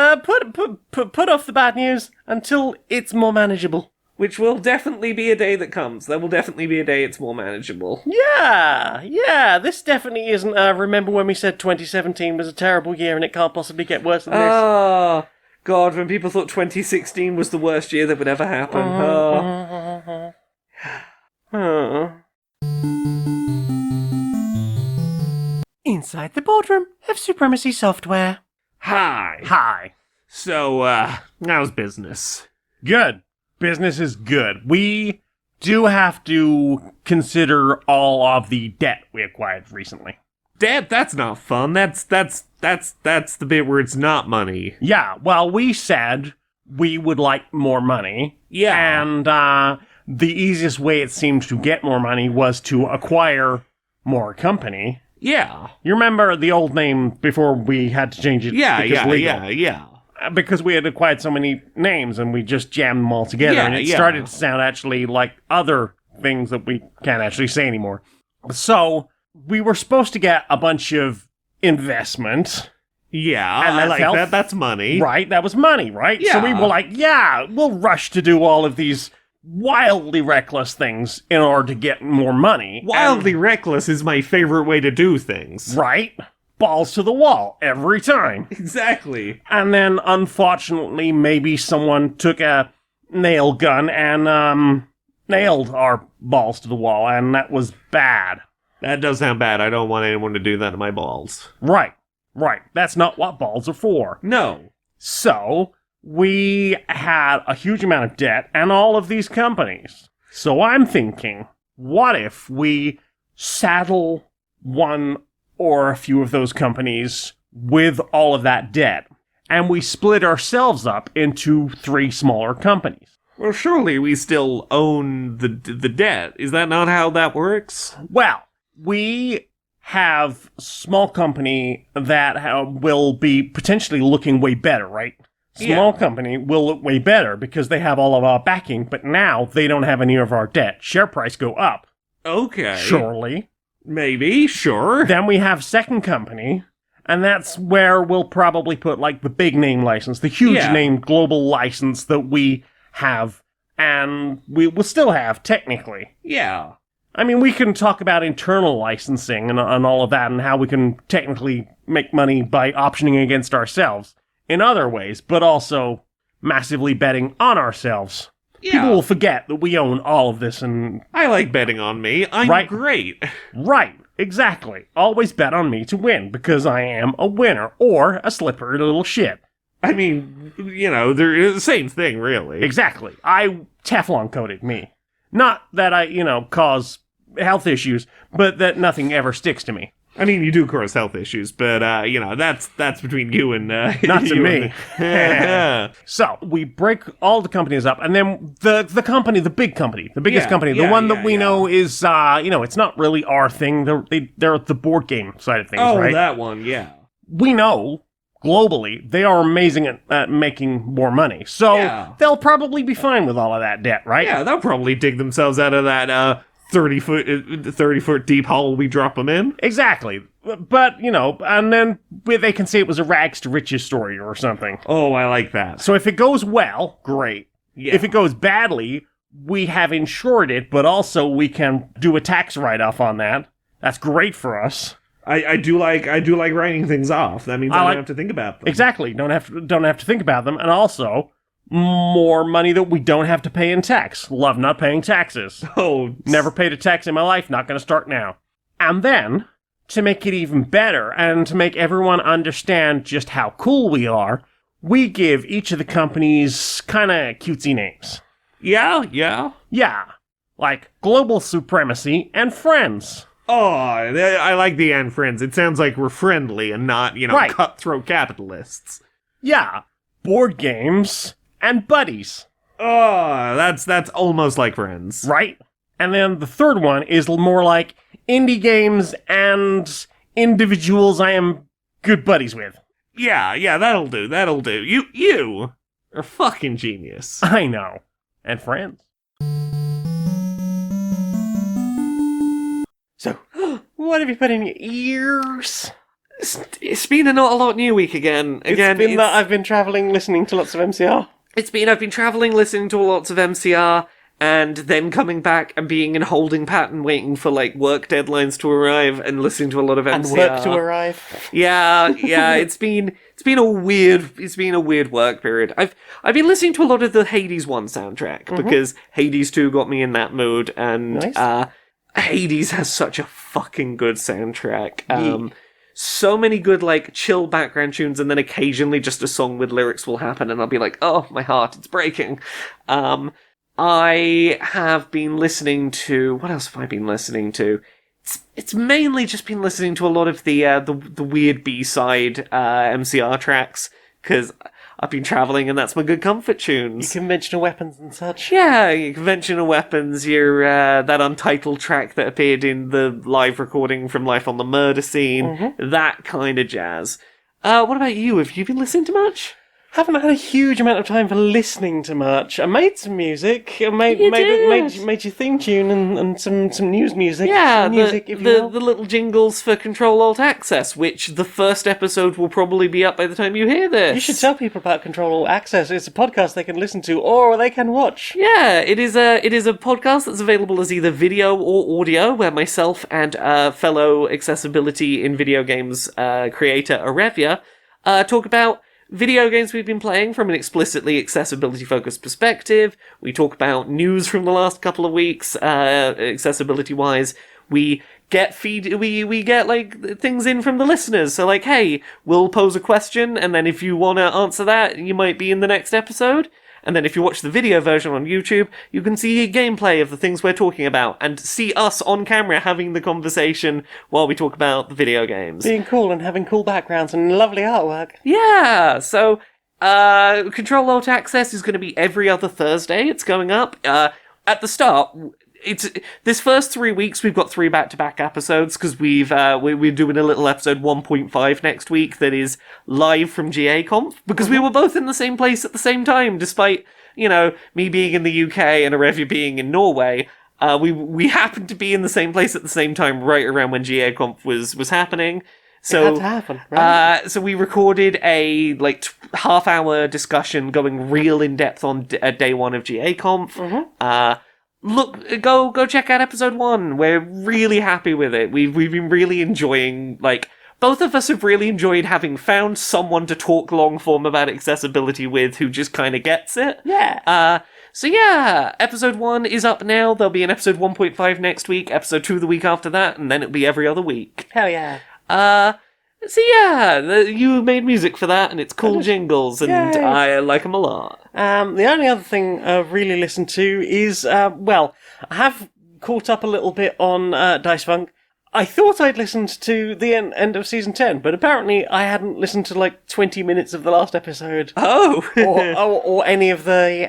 put off the bad news until it's more manageable. Which will definitely be a day that comes. There will definitely be a day it's more manageable. Yeah, this definitely isn't, remember when we said 2017 was a terrible year and it can't possibly get worse than this? Oh, God, when people thought 2016 was the worst year that would ever happen. Inside the boardroom of Supremacy Software. Hi. So, how's business? Good. Business is good. We do have to consider all of the debt we acquired recently. Debt? That's not fun. That's the bit where it's not money. Yeah, well, we said we would like more money. Yeah. And the easiest way it seemed to get more money was to acquire more company. Yeah. You remember the old name before we had to change it? Yeah. Legal? Because we had acquired so many names and we just jammed them all together, and it started to sound actually like other things that we can't actually say anymore. So we were supposed to get a bunch of investment. Yeah, and I like that. That's money. Right, that was money, right? Yeah. So we were like, we'll rush to do all of these wildly reckless things in order to get more money. Wildly reckless is my favorite way to do things. Right? Balls to the wall every time. Exactly. And then, unfortunately, maybe someone took a nail gun and nailed our balls to the wall, and that was bad. That does sound bad. I don't want anyone to do that to my balls. Right. That's not what balls are for. No. So, we had a huge amount of debt and all of these companies. So I'm thinking, what if we saddle one or a few of those companies with all of that debt, and we split ourselves up into 3 smaller companies? Well, surely we still own the debt. Is that not how that works? Well, we have a small company that will be potentially looking way better, right? Small company will look way better because they have all of our backing, but now they don't have any of our debt. Share price go up. Okay. Surely. Maybe, sure. Then we have second company, and that's where we'll probably put, like, the big name license, the huge name global license that we have, and we will still have, technically. Yeah. I mean, we can talk about internal licensing and all of that, and how we can technically make money by optioning against ourselves in other ways, but also massively betting on ourselves. Yeah. People will forget that we own all of this, and... I like betting on me. I'm great. Right, exactly. Always bet on me to win, because I am a winner, or a slippery little shit. I mean, they're the same thing, really. Exactly. I Teflon-coated me. Not that I, cause health issues, but that nothing ever sticks to me. I mean, you do cause health issues, but, that's between you and... Not to me. So, we break all the companies up, and then the company, the big company, the biggest company, the one that we know is, it's not really our thing. They're the board game side of things, right? Oh, that one, yeah. We know, globally, they are amazing at making more money. So, they'll probably be fine with all of that debt, right? Yeah, they'll probably dig themselves out of that, 30-foot deep hole we drop them in. Exactly. But, and then they can say it was a rags to riches story or something. Oh, I like that. So if it goes well, great. Yeah. If it goes badly, we have insured it, but also we can do a tax write-off on that. That's great for us. I do like writing things off. That means I don't have to think about them. Exactly. Don't have to think about them. And also, more money that we don't have to pay in tax. Love not paying taxes. Oh. Never paid a tax in my life, not going to start now. And then, to make it even better, and to make everyone understand just how cool we are, we give each of the companies kind of cutesy names. Yeah? Yeah. Like Global Supremacy and Friends. Oh, I like the and friends. It sounds like we're friendly and not, cutthroat capitalists. Yeah. Board Games and Buddies. Oh, that's almost like friends. Right? And then the third one is more like indie games and individuals I am good buddies with. Yeah, that'll do. You are fucking genius. I know. And friends. So, what have you put in your ears? It's been a not a lot new week again. I've been travelling, listening to lots of MCR. I've been travelling, listening to lots of MCR, and then coming back and being in holding pattern, waiting for, work deadlines to arrive, and listening to a lot of MCR. And work to arrive. Yeah, it's been a weird work period. I've been listening to a lot of the Hades 1 soundtrack, because Hades 2 got me in that mood, and, nice. Hades has such a fucking good soundtrack. So many good, chill background tunes, and then occasionally just a song with lyrics will happen, and I'll be like, oh, my heart, it's breaking. I have been listening to... What else have I been listening to? It's mainly just been listening to a lot of the weird B-side MCR tracks, because I've been travelling and that's my good comfort tunes. Your conventional weapons and such. Yeah, your conventional weapons, your that untitled track that appeared in the live recording from Life on the Murder Scene, that kind of jazz. What about you? Have you been listening to much? Haven't had a huge amount of time for listening to much. I made some music. I made your theme tune and some news music. Yeah, music, the little jingles for Control Alt Access, which the first episode will probably be up by the time you hear this. You should tell people about Control Alt Access. It's a podcast they can listen to or they can watch. Yeah, it is a podcast that's available as either video or audio, where myself and fellow accessibility in video games creator Arevia talk about video games we've been playing from an explicitly accessibility-focused perspective. We talk about news from the last couple of weeks, accessibility-wise. We get things in from the listeners. So hey, we'll pose a question, and then if you want to answer that, you might be in the next episode. And then if you watch the video version on YouTube, you can see gameplay of the things we're talking about, and see us on camera having the conversation while we talk about the video games. Being cool and having cool backgrounds and lovely artwork. Yeah, so Control Alt Access is going to be every other Thursday. It's going up. At the start, it's this first 3 weeks we've got 3 back-to-back episodes because we're doing a little episode 1.5 next week that is live from GA Conf because we were both in the same place at the same time, despite me being in the UK and Arevia being in Norway. We happened to be in the same place at the same time, right around when GA Conf was happening. So, it had to happen, right? So we recorded a half-hour discussion going real in depth on day 1 of GA Conf. Go check out episode 1. We're really happy with it. We've been really enjoying, both of us have really enjoyed having found someone to talk long form about accessibility with who just kind of gets it. Yeah. So yeah, episode 1 is up now. There'll be an episode 1.5 next week, episode 2 the week after that, and then it'll be every other week. Hell yeah. So yeah, you made music for that, and it's cool jingles, and Yay. I like them a lot. The only other thing I've really listened to is, I have caught up a little bit on Dice Funk. I thought I'd listened to the end of season 10, but apparently I hadn't listened to 20 minutes of the last episode. Oh! or any of the,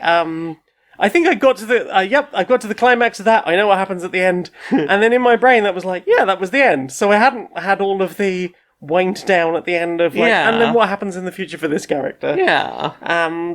I think I got to I got to the climax of that. I know what happens at the end. And then in my brain that was that was the end. So I hadn't had all of the wind down at the end of and then what happens in the future for this character. Yeah.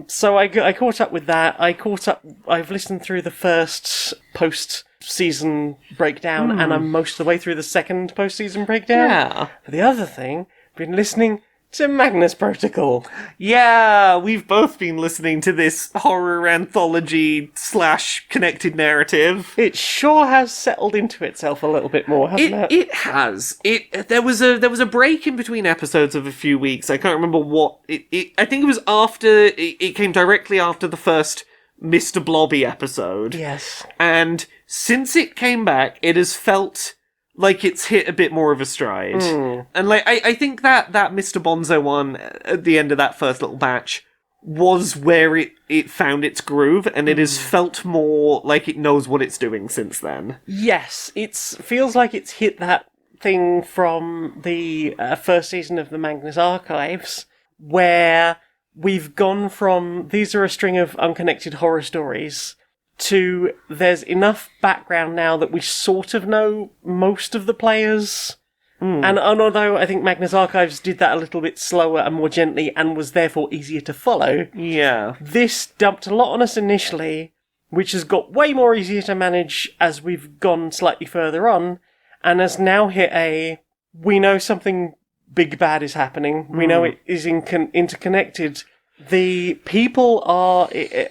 So I caught up with that. I've listened through the first post-season breakdown and I'm most of the way through the second post-season breakdown. Yeah. For the other thing, been listening to Magnus Protocol. Yeah, we've both been listening to this horror anthology / connected narrative. It sure has settled into itself a little bit more, hasn't it? It has. There was a break in between episodes of a few weeks. I can't remember what. I think it was after. It came directly after the first Mr. Blobby episode. Yes. And since it came back, it has felt like it's hit a bit more of a stride. And I think that Mr. Bonzo one at the end of that first little batch was where it found its groove, and it has felt more like it knows what it's doing since then. Yes, it feels like it's hit that thing from the first season of the Magnus Archives, where we've gone from these are a string of unconnected horror stories to there's enough background now that we sort of know most of the players. And although I think Magnus Archives did that a little bit slower and more gently and was therefore easier to follow, Yeah. this dumped a lot on us initially, which has got way more easier to manage as we've gone slightly further on, and has now hit we know something big bad is happening, we know it is interconnected. The people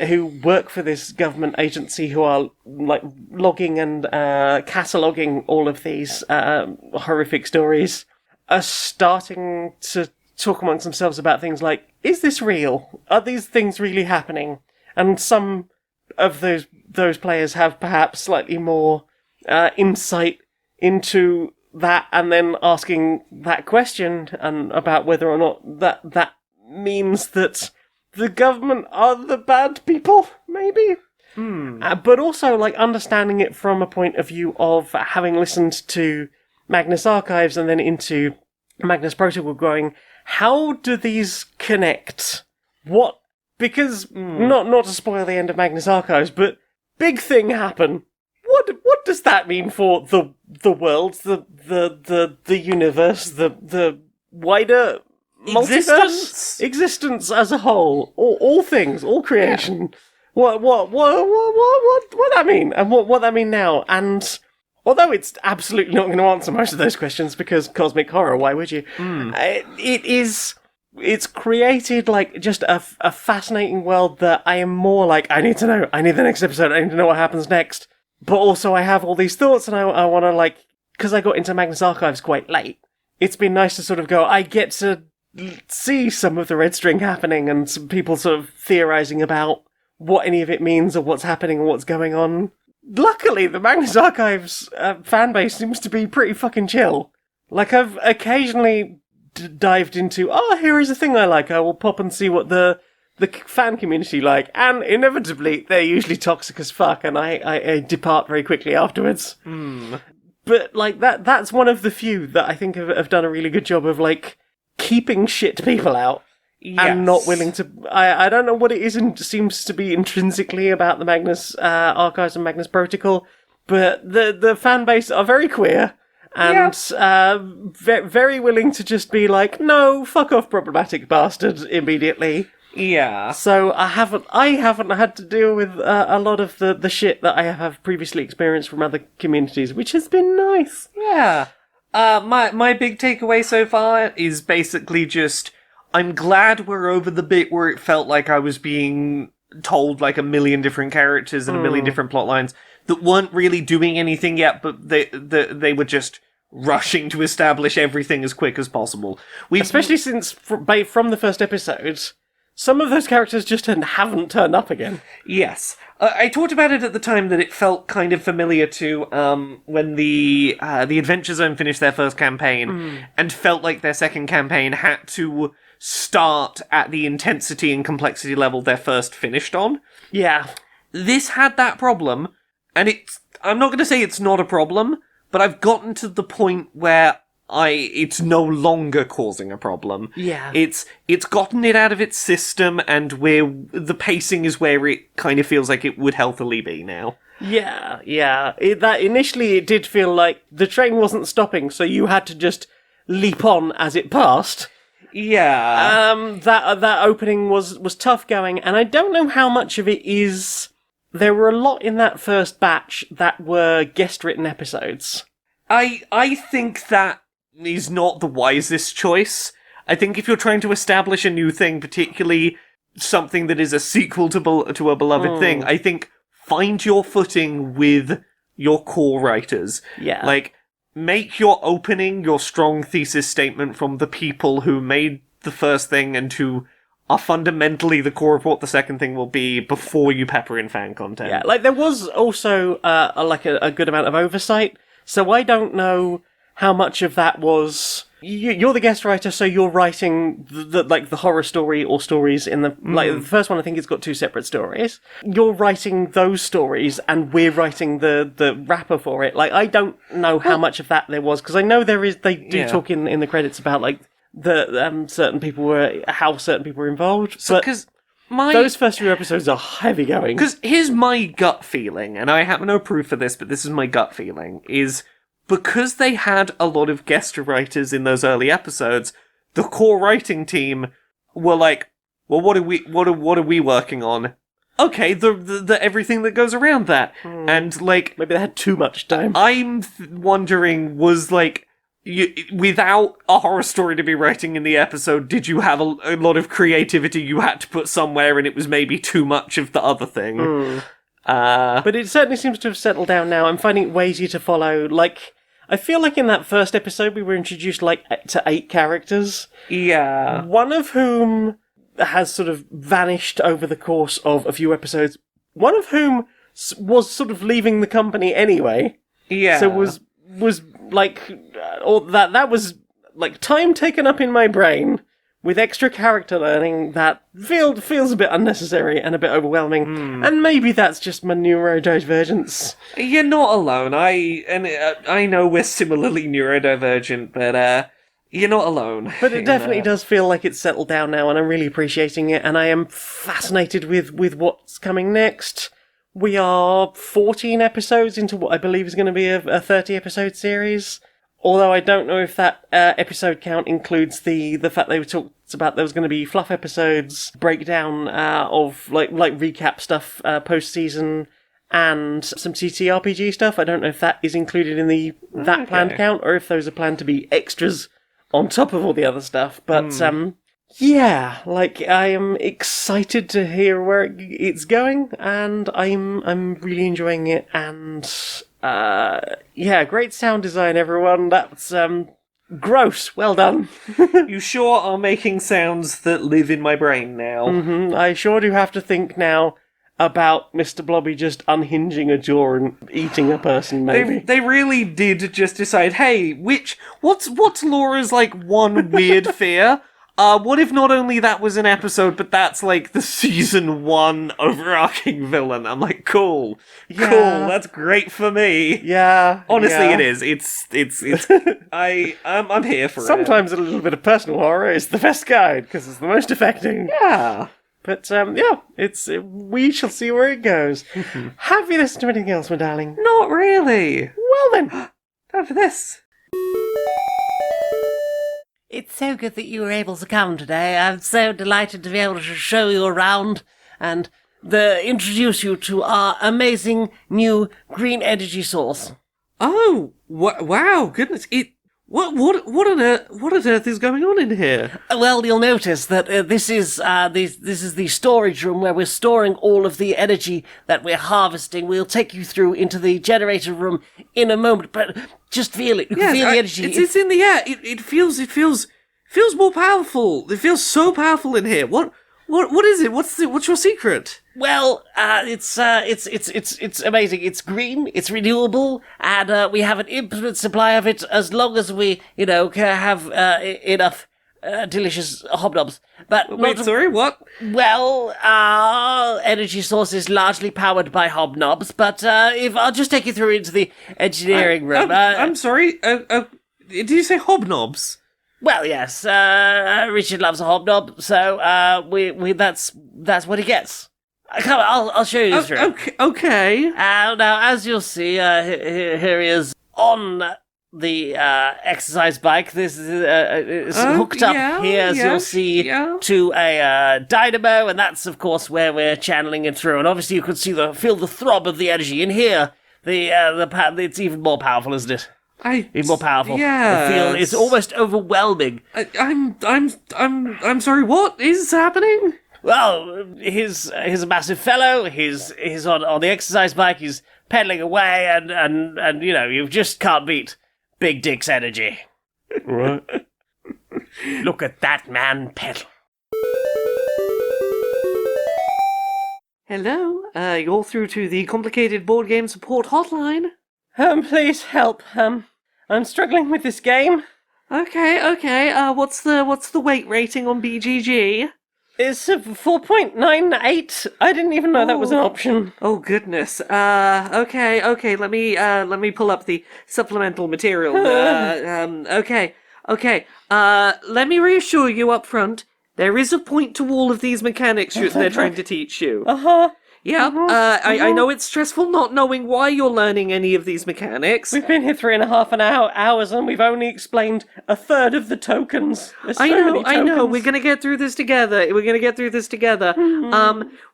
who work for this government agency who are logging and cataloguing all of these horrific stories are starting to talk amongst themselves about things like, is this real? Are these things really happening? And some of those players have perhaps slightly more insight into that, and then asking that question and about whether or not that means that the government are the bad people, maybe? But also, understanding it from a point of view of having listened to Magnus Archives and then into Magnus Protocol going, how do these connect? What? Because, not to spoil the end of Magnus Archives, but big thing happen. What does that mean for the world, the universe, the wider multiverse? Existence as a whole, all things, all creation. Yeah. What that mean, and what that mean now? And although it's absolutely not going to answer most of those questions because cosmic horror, why would you? It's created just a fascinating world that I am more I need to know. I need the next episode. I need to know what happens next. But also I have all these thoughts, and I want to because I got into Magnus Archives quite late. It's been nice to sort of go, I get to see some of the red string happening and some people sort of theorising about what any of it means or what's happening or what's going on. Luckily, the Magnus Archives fan base seems to be pretty fucking chill. I've occasionally dived into, here is a thing I like. I will pop and see what the fan community like, and inevitably they're usually toxic as fuck, and I depart very quickly afterwards. But that's one of the few that I think have done a really good job of keeping shit people out. Yes. And not willing to. I don't know what it is. Seems to be intrinsically about the Magnus Archives and Magnus Protocol. but the fan base are very queer and very willing to just be like, no, fuck off, problematic bastard, immediately. Yeah. So I haven't had to deal with a lot of the shit that I have previously experienced from other communities, which has been nice. Yeah. My big takeaway so far is basically just, I'm glad we're over the bit where it felt like I was being told like a million different characters and a million different plot lines that weren't really doing anything yet, but they were just rushing to establish everything as quick as possible. Especially since from the first episode, some of those characters just haven't turned up again. Yes. I talked about it at the time that it felt kind of familiar to when the Adventure Zone finished their first campaign and felt like their second campaign had to start at the intensity and complexity level they're first finished on. Yeah. This had that problem, and I'm not going to say it's not a problem, but I've gotten to the point where it's no longer causing a problem. Yeah. It's gotten it out of its system, and where the pacing is where it kind of feels like it would healthily be now. Yeah. That initially it did feel like the train wasn't stopping, so you had to just leap on as it passed. Yeah. That opening was tough going, and I don't know how much of it is. There were a lot in that first batch that were guest written episodes. I think that is not the wisest choice. I think if you're trying to establish a new thing, particularly something that is a sequel to a beloved thing, I think find your footing with your core writers. Yeah. Like, make your opening your strong thesis statement from the people who made the first thing and who are fundamentally the core of what the second thing will be before you pepper in fan content. Yeah, like there was also a good amount of oversight, so I don't know how much of that was you're the guest writer, so you're writing the horror story or stories in the the first one. I think it's got 2 separate stories. You're writing those stories, and we're writing the wrapper for it. Like, I don't know how much of that there was, because I know they do talk in the credits about like how certain people were involved. So, because those first few episodes are heavy going. Because here's my gut feeling, and I have no proof for this, but this is my gut feeling, is because they had a lot of guest writers in those early episodes, the core writing team were like, well, what are we working on? Okay, the everything that goes around that. And like, maybe they had too much time. I'm wondering, was like, without a horror story to be writing in the episode, did you have a lot of creativity you had to put somewhere, and it was maybe too much of the other thing? But it certainly seems to have settled down now. I'm finding it way easier to follow. Like, I feel like in that first episode we were introduced like to 8 characters. Yeah. One of whom has sort of vanished over the course of a few episodes. One of whom was sort of leaving the company anyway. Yeah. So was like, or that was like time taken up in my brain with extra character learning that feels a bit unnecessary and a bit overwhelming. And maybe that's just my neurodivergence. You're not alone. I know we're similarly neurodivergent, but you're not alone. But it definitely does feel like it's settled down now, and I'm really appreciating it, and I am fascinated with what's coming next. We are 14 episodes into what I believe is going to be a 30-episode series. Although I don't know if that episode count includes the fact they were talked about there was going to be fluff episodes, breakdown of like recap stuff post-season, and some TTRPG stuff. I don't know if that is included in that planned count, or if those are planned to be extras on top of all the other stuff. But yeah, like, I am excited to hear where it's going, and I'm really enjoying it, and yeah, great sound design, everyone. That's gross. Well done. You sure are making sounds that live in my brain now. I sure do have to think now about Mr. Blobby just unhinging a jaw and eating a person, maybe. They really did just decide, hey, what's Laura's like one weird fear? What if not only that was an episode, but that's like the season 1 overarching villain? I'm like, cool, that's great for me. Yeah, honestly, yeah. it is. It's. I'm here for it. Sometimes a little bit of personal horror is the best guide because it's the most affecting. Yeah. But, yeah, we shall see where it goes. Have you listened to anything else, my darling? Not really. Well then. Time for this. It's so good that you were able to come today. I'm so delighted to be able to show you around and introduce you to our amazing new green energy source. Oh, wow, goodness. What on earth is going on in here? Well, you'll notice that this is the storage room where we're storing all of the energy that we're harvesting. We'll take you through into the generator room in a moment, but just feel it. You can feel the energy. It's in the air. It feels more powerful. It feels so powerful in here. What is it? What's your secret? Well, it's amazing. It's green, it's renewable, and we have an infinite supply of it as long as we, can have enough delicious hobnobs. But Wait, sorry, what? Well, our energy source is largely powered by hobnobs, but if I'll just take you through into the engineering room. I'm sorry. Did you say hobnobs? Well, yes. Richard loves a hobnob, so we that's what he gets. Come on, I'll show you through. Okay. Now, as you'll see, here he is on the exercise bike. This is hooked up here, as you'll see, to a dynamo, and that's, of course, where we're channeling it through. And obviously, you can feel the throb of the energy in here. It's even more powerful, isn't it? Even more powerful. Yeah. It's almost overwhelming. I'm sorry. What is happening? Well, he's a massive fellow. He's on the exercise bike. He's pedaling away, and you just can't beat Big Dick's energy. Right. Look at that man pedal. Hello. You're through to the complicated board game support hotline. Please help. I'm struggling with this game. Okay. What's the weight rating on BGG? It's 4.98. I didn't even know that was an option. Oh goodness. Okay. Let me pull up the supplemental material. Okay. Let me reassure you up front. There is a point to all of these mechanics they're trying to teach you. Yeah. I know it's stressful not knowing why you're learning any of these mechanics. We've been here 3.5 hours and we've only explained a third of the tokens. There's I so many know. tokens. We're gonna get through this together.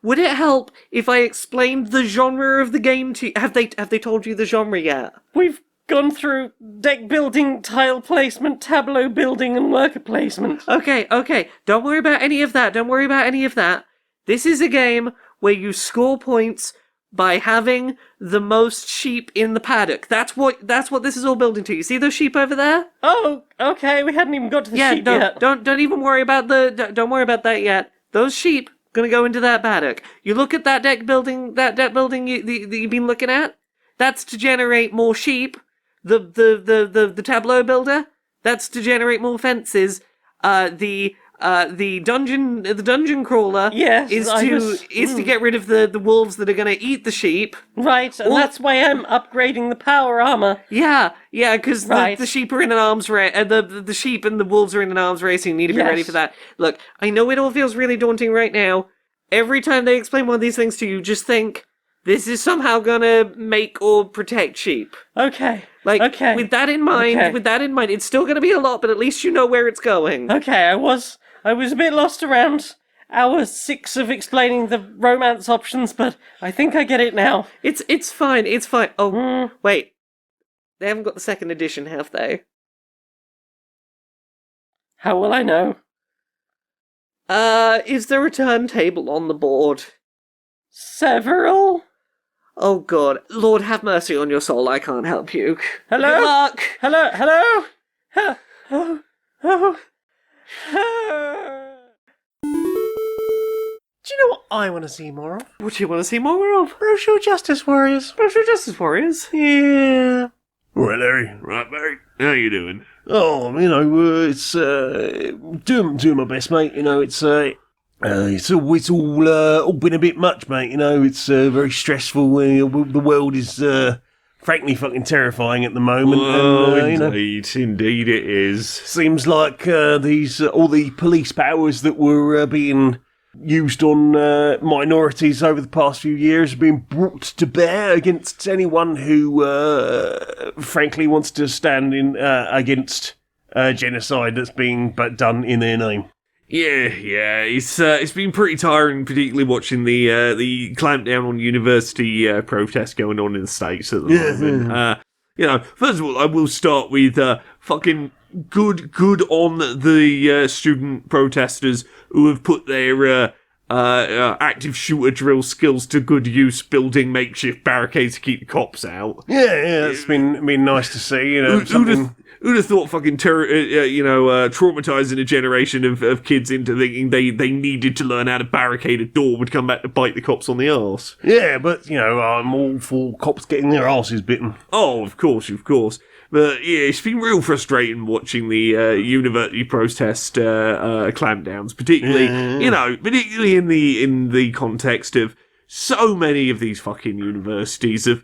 Would it help if I explained the genre of the game to you? Have they told you the genre yet? We've gone through deck building, tile placement, tableau building, and worker placement. Okay. Don't worry about any of that. This is a game where you score points by having the most sheep in the paddock. That's what this is all building to. You see those sheep over there? Oh, okay. We hadn't even got to the sheep yet. Don't even worry about don't worry about that yet. Those sheep gonna go into that paddock. You look at that deck building you've been looking at. That's to generate more sheep. The tableau builder. That's to generate more fences. The dungeon crawler is to get rid of the wolves that are going to eat the sheep. Right, and that's why I'm upgrading the power armor. Yeah, because the sheep are in an arms race. The sheep and the wolves are in an arms race, and you need to be ready for that. Look, I know it all feels really daunting right now. Every time they explain one of these things to you, just think, this is somehow gonna make or protect sheep. Okay. With that in mind, it's still gonna be a lot, but at least you know where it's going. Okay, I was a bit lost around hour 6 of explaining the romance options, but I think I get it now. It's fine. Oh, wait. They haven't got the second edition, have they? How will I know? Is there a turntable on the board? Several? Oh god. Lord have mercy on your soul, I can't help you. Hello? Good luck! Hello? Do you know what I want to see more of? What do you want to see more of? Brochure Justice Warriors. Yeah. All right, Larry. Right, Barry. How you doing? Oh, it's doing my best, mate. It's all been a bit much, mate. It's very stressful. The world is frankly fucking terrifying at the moment. Oh, and, indeed it is. Seems like all the police powers that were being used on minorities over the past few years have been brought to bear against anyone who, frankly, wants to stand in against genocide that's being done in their name. Yeah, it's been pretty tiring, particularly watching the clampdown on university protests going on in the States at the moment. First of all, I will start with fucking good on the student protesters who have put their active shooter drill skills to good use, building makeshift barricades to keep the cops out. Yeah, it's been nice to see. Who'd have thought fucking traumatizing a generation of kids into thinking they needed to learn how to barricade a door would come back to bite the cops on the arse? Yeah, but, I'm all for cops getting their arses bitten. Oh, of course. But, yeah, it's been real frustrating watching the university protest clampdowns, particularly in the context of so many of these fucking universities have,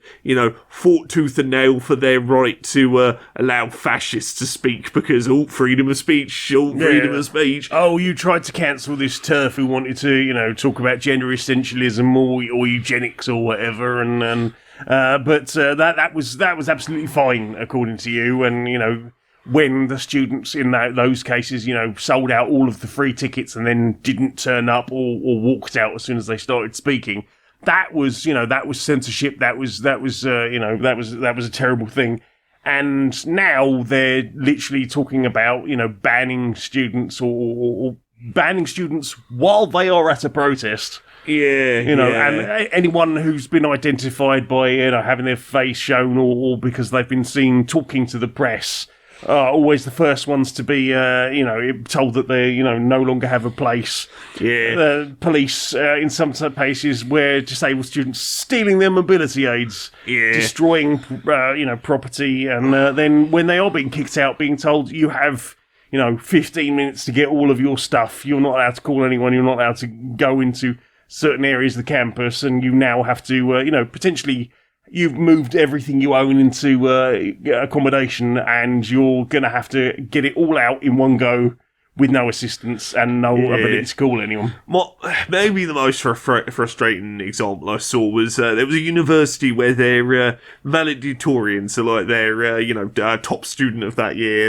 fought tooth and nail for their right to allow fascists to speak because, freedom of speech, freedom of speech. Oh, you tried to cancel this turf who wanted to, talk about gender essentialism or eugenics or whatever, but that was absolutely fine, according to you, and, when the students in those cases, sold out all of the free tickets and then didn't turn up or walked out as soon as they started speaking, that was censorship. That was a terrible thing. And now they're literally talking about, banning students or banning students while they are at a protest. And anyone who's been identified by, having their face shown or because they've been seen talking to the press are always the first ones to be, told that they, no longer have a place. The police, in some cases, where disabled students stealing their mobility aids, destroying, property, and then when they are being kicked out, being told you have, 15 minutes to get all of your stuff. You're not allowed to call anyone. You're not allowed to go into certain areas of the campus, and you now have to, potentially. You've moved everything you own into accommodation, and you're going to have to get it all out in one go with no assistance and no ability to call anyone. Maybe the most frustrating example I saw was there was a university where their valedictorian, so like their top student of that year,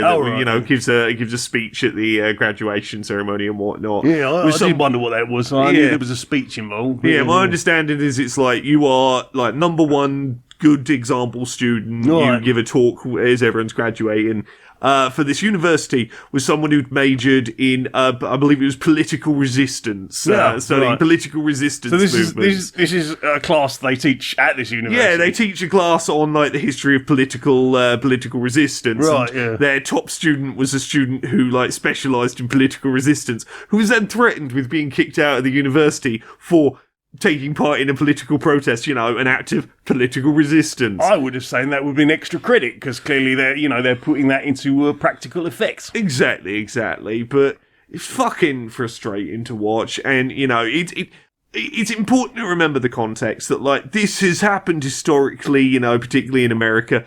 gives a speech at the graduation ceremony and whatnot. Yeah, I did wonder what that was. I knew there was a speech involved. Yeah, my understanding is it's like you are like number one good example student. Right. You give a talk as everyone's graduating. For this university was someone who'd majored in, I believe it was political resistance, studying political resistance movements. This is a class they teach at this university. Yeah, they teach a class on like the history of political resistance. Right. And their top student was a student who like specialised in political resistance, who was then threatened with being kicked out of the university for taking part in a political protest, an act of political resistance. I would have said that would be an extra credit, because clearly they're putting that into practical effects. Exactly, but it's fucking frustrating to watch, and, it's important to remember the context that, like, this has happened historically, particularly in America.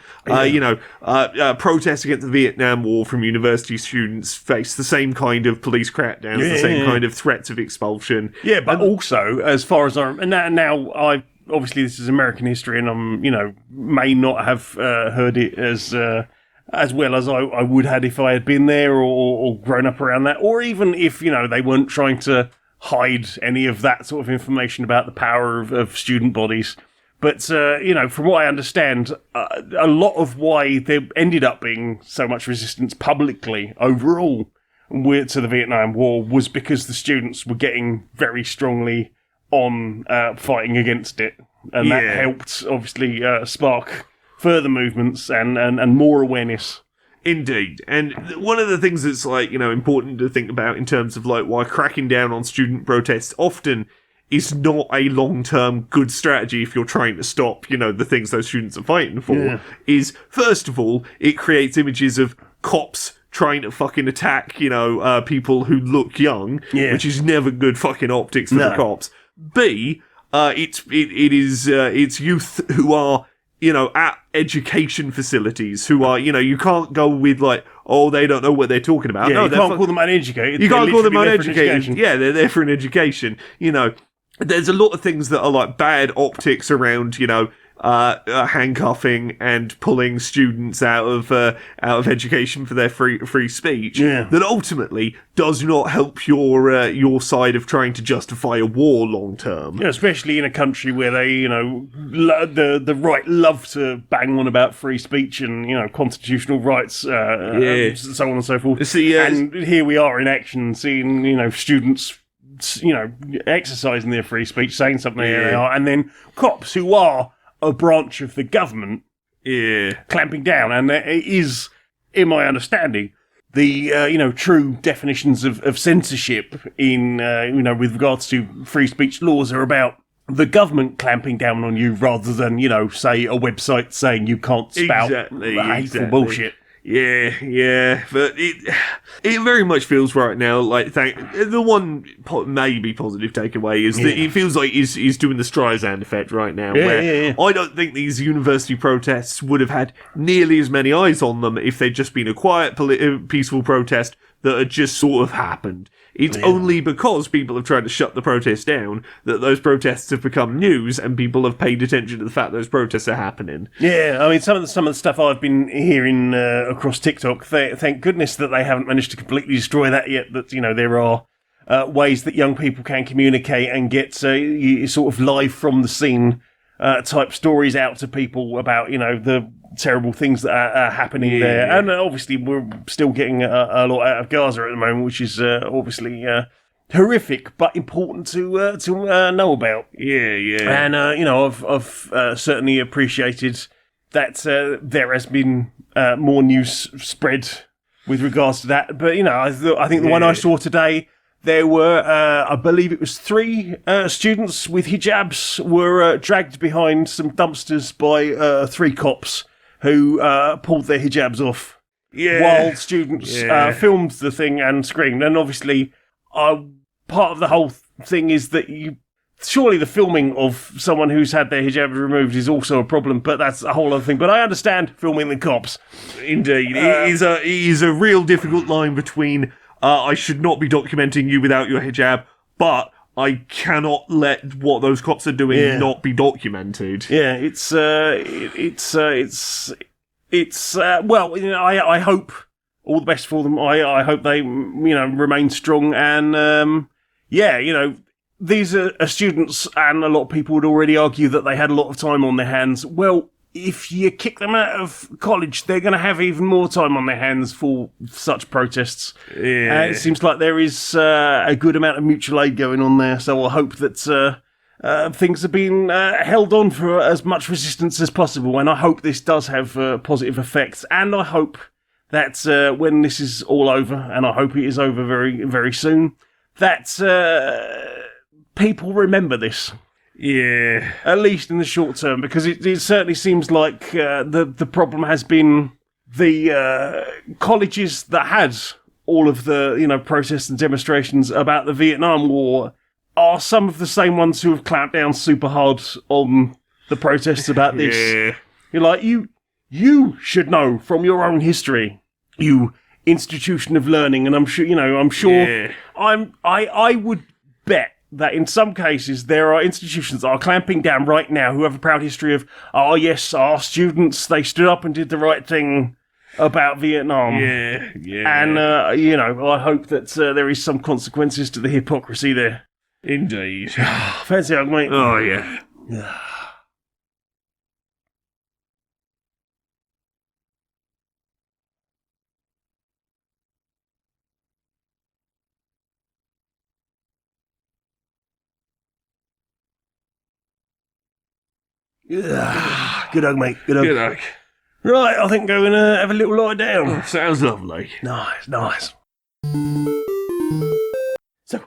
Protests against the Vietnam War from university students face the same kind of police crackdowns, the same kind of threats of expulsion. Yeah, but also, as far as obviously this is American history, and I'm, may not have heard it as well as I would have if I had been there or grown up around that, or even if, they weren't trying to hide any of that sort of information about the power of student bodies. But, from what I understand, a lot of why there ended up being so much resistance publicly overall to the Vietnam War was because the students were getting very strongly on fighting against it. And that helped, obviously, spark further movements and more awareness. Indeed. And one of the things that's, like, important to think about in terms of, like, why cracking down on student protests often is not a long-term good strategy if you're trying to stop, the things those students are fighting for, is, first of all, it creates images of cops trying to fucking attack, people who look young, which is never good fucking optics for the cops. B, it's youth who are, at education facilities who are, you can't go with like, oh, they don't know what they're talking about. Yeah, No, you they're can't call them uneducated. You can't call them literally there for an uneducated. education. Yeah, they're there for an education. You know, there's a lot of things that are like bad optics around, you know, handcuffing and pulling students out of education for their free speech. Yeah. That ultimately does not help your side of trying to justify a war long term. Yeah, especially in a country where they, you know, the right love to bang on about free speech and, you know, constitutional rights, so on and so forth. See, and here we are in action, seeing, you know, students, you know, exercising their free speech, saying something, they are, and then cops who are a branch of the government clamping down, and it is, in my understanding, the you know, true definitions of censorship in you know, with regards to free speech laws are about the government clamping down on you rather than, you know, say a website saying you can't spout hateful bullshit. Yeah, but it very much feels right now like the one maybe positive takeaway is that it feels like he's doing the Streisand effect right now. I don't think these university protests would have had nearly as many eyes on them if they'd just been a quiet, peaceful protest that had just sort of happened. It's only because people have tried to shut the protests down that those protests have become news and people have paid attention to the fact those protests are happening. Yeah, I mean, some of the stuff I've been hearing across TikTok, thank goodness that they haven't managed to completely destroy that yet, that, you know, there are ways that young people can communicate and get sort of live from the scene type stories out to people about, you know, the terrible things that are happening there. And obviously we're still getting a lot out of Gaza at the moment, which is obviously horrific but important to know about. And you know, I've certainly appreciated that there has been more news spread with regards to that. But, you know, I think the one I saw today, there were, I believe it was 3 students with hijabs were dragged behind some dumpsters by 3 cops who pulled their hijabs off while students filmed the thing and screamed. And obviously, part of the whole thing is that surely the filming of someone who's had their hijab removed is also a problem, but that's a whole other thing. But I understand filming the cops. Indeed. It is a real difficult line between I should not be documenting you without your hijab, but I cannot let what those cops are doing not be documented. Yeah, it's well, you know, I hope all the best for them. I hope they, you know, remain strong and, you know, these are students, and a lot of people would already argue that they had a lot of time on their hands. Well, if you kick them out of college, they're going to have even more time on their hands for such protests. It seems like there is a good amount of mutual aid going on there, so I hope that things are being held on for as much resistance as possible, and I hope this does have positive effects, and I hope that when this is all over, and I hope it is over very, very soon, that people remember this. Yeah. At least in the short term, because it certainly seems like the problem has been the colleges that had all of the, you know, protests and demonstrations about the Vietnam War are some of the same ones who have clamped down super hard on the protests about this. You're like, you should know from your own history, you institution of learning, and I'm sure, you know, I would bet that in some cases there are institutions that are clamping down right now who have a proud history of, oh yes, our students, they stood up and did the right thing about Vietnam. And, you know, I hope that there is some consequences to the hypocrisy there. Indeed. Fancy hug, mate. Oh, yeah. Good hug, mate. Good hug. Good luck. Right, I think go and have a little lie down. Oh, sounds lovely. Nice. So,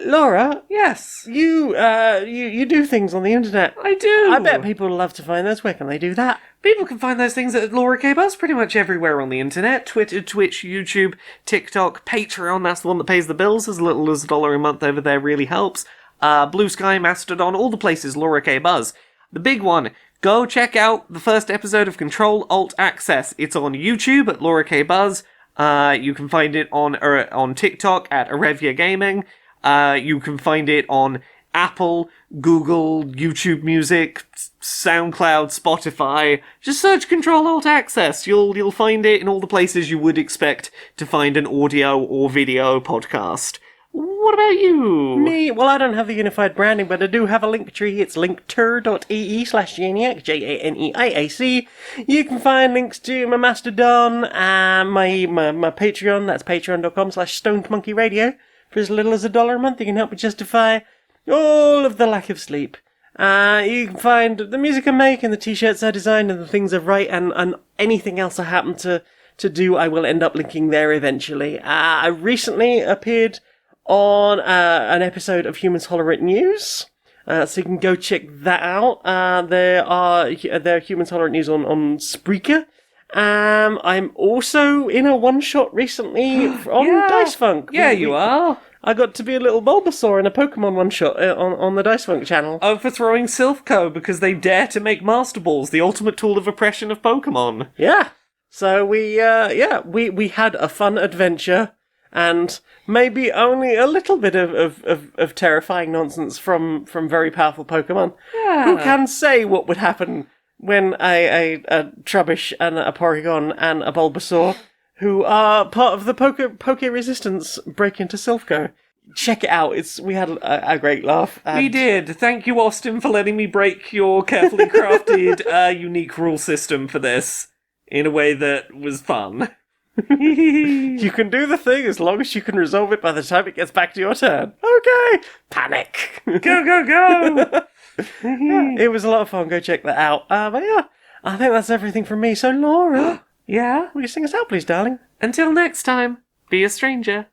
Laura, yes, you do things on the internet. I do. I bet people love to find those. Where can they do that? People can find those things at Laura K. Buzz pretty much everywhere on the internet. Twitter, Twitch, YouTube, TikTok, Patreon, that's the one that pays the bills. As little as $1 a month over there really helps. Blue Sky, Mastodon, all the places, Laura K. Buzz. The big one, go check out the first episode of Control Alt Access. It's on YouTube at Laura K. Buzz. You can find it on TikTok at Arevia Gaming. You can find it on Apple, Google, YouTube Music, SoundCloud, Spotify. Just search Control Alt Access. You'll find it in all the places you would expect to find an audio or video podcast. What about you? Me? Well, I don't have the unified branding, but I do have a link tree. It's linkter.ee/Janiac, Janiac. You can find links to my Mastodon and my Patreon. That's patreon.com/stonedmonkeyradio. For as little as $1 a month, you can help me justify all of the lack of sleep. You can find the music I make and the t-shirts I design and the things I write and anything else I happen to do, I will end up linking there eventually. I recently appeared on an episode of Humans Tolerant News, so you can go check that out. There are Humans Tolerant News on Spreaker. I'm also in a one-shot recently on Dice Funk. Yeah, you are. I got to be a little Bulbasaur in a Pokemon one-shot on the Dice Funk channel. Overthrowing Silphco because they dare to make Master Balls, the ultimate tool of oppression of Pokemon. Yeah. So we had a fun adventure, and maybe only a little bit of terrifying nonsense from very powerful Pokemon. Yeah. Who can say what would happen when a Trubbish and a Porygon and a Bulbasaur, who are part of the Poke Resistance, break into Silphco? Check it out. We had a great laugh. We did. Thank you, Austin, for letting me break your carefully crafted, unique rule system for this in a way that was fun. You can do the thing as long as you can resolve it by the time it gets back to your turn. Okay. Panic. Go, go, go! Yeah, it was a lot of fun. Go check that out. But yeah, I think that's everything from me. So Laura, Yeah? will you sing us out, please, darling? Until next time, be a stranger.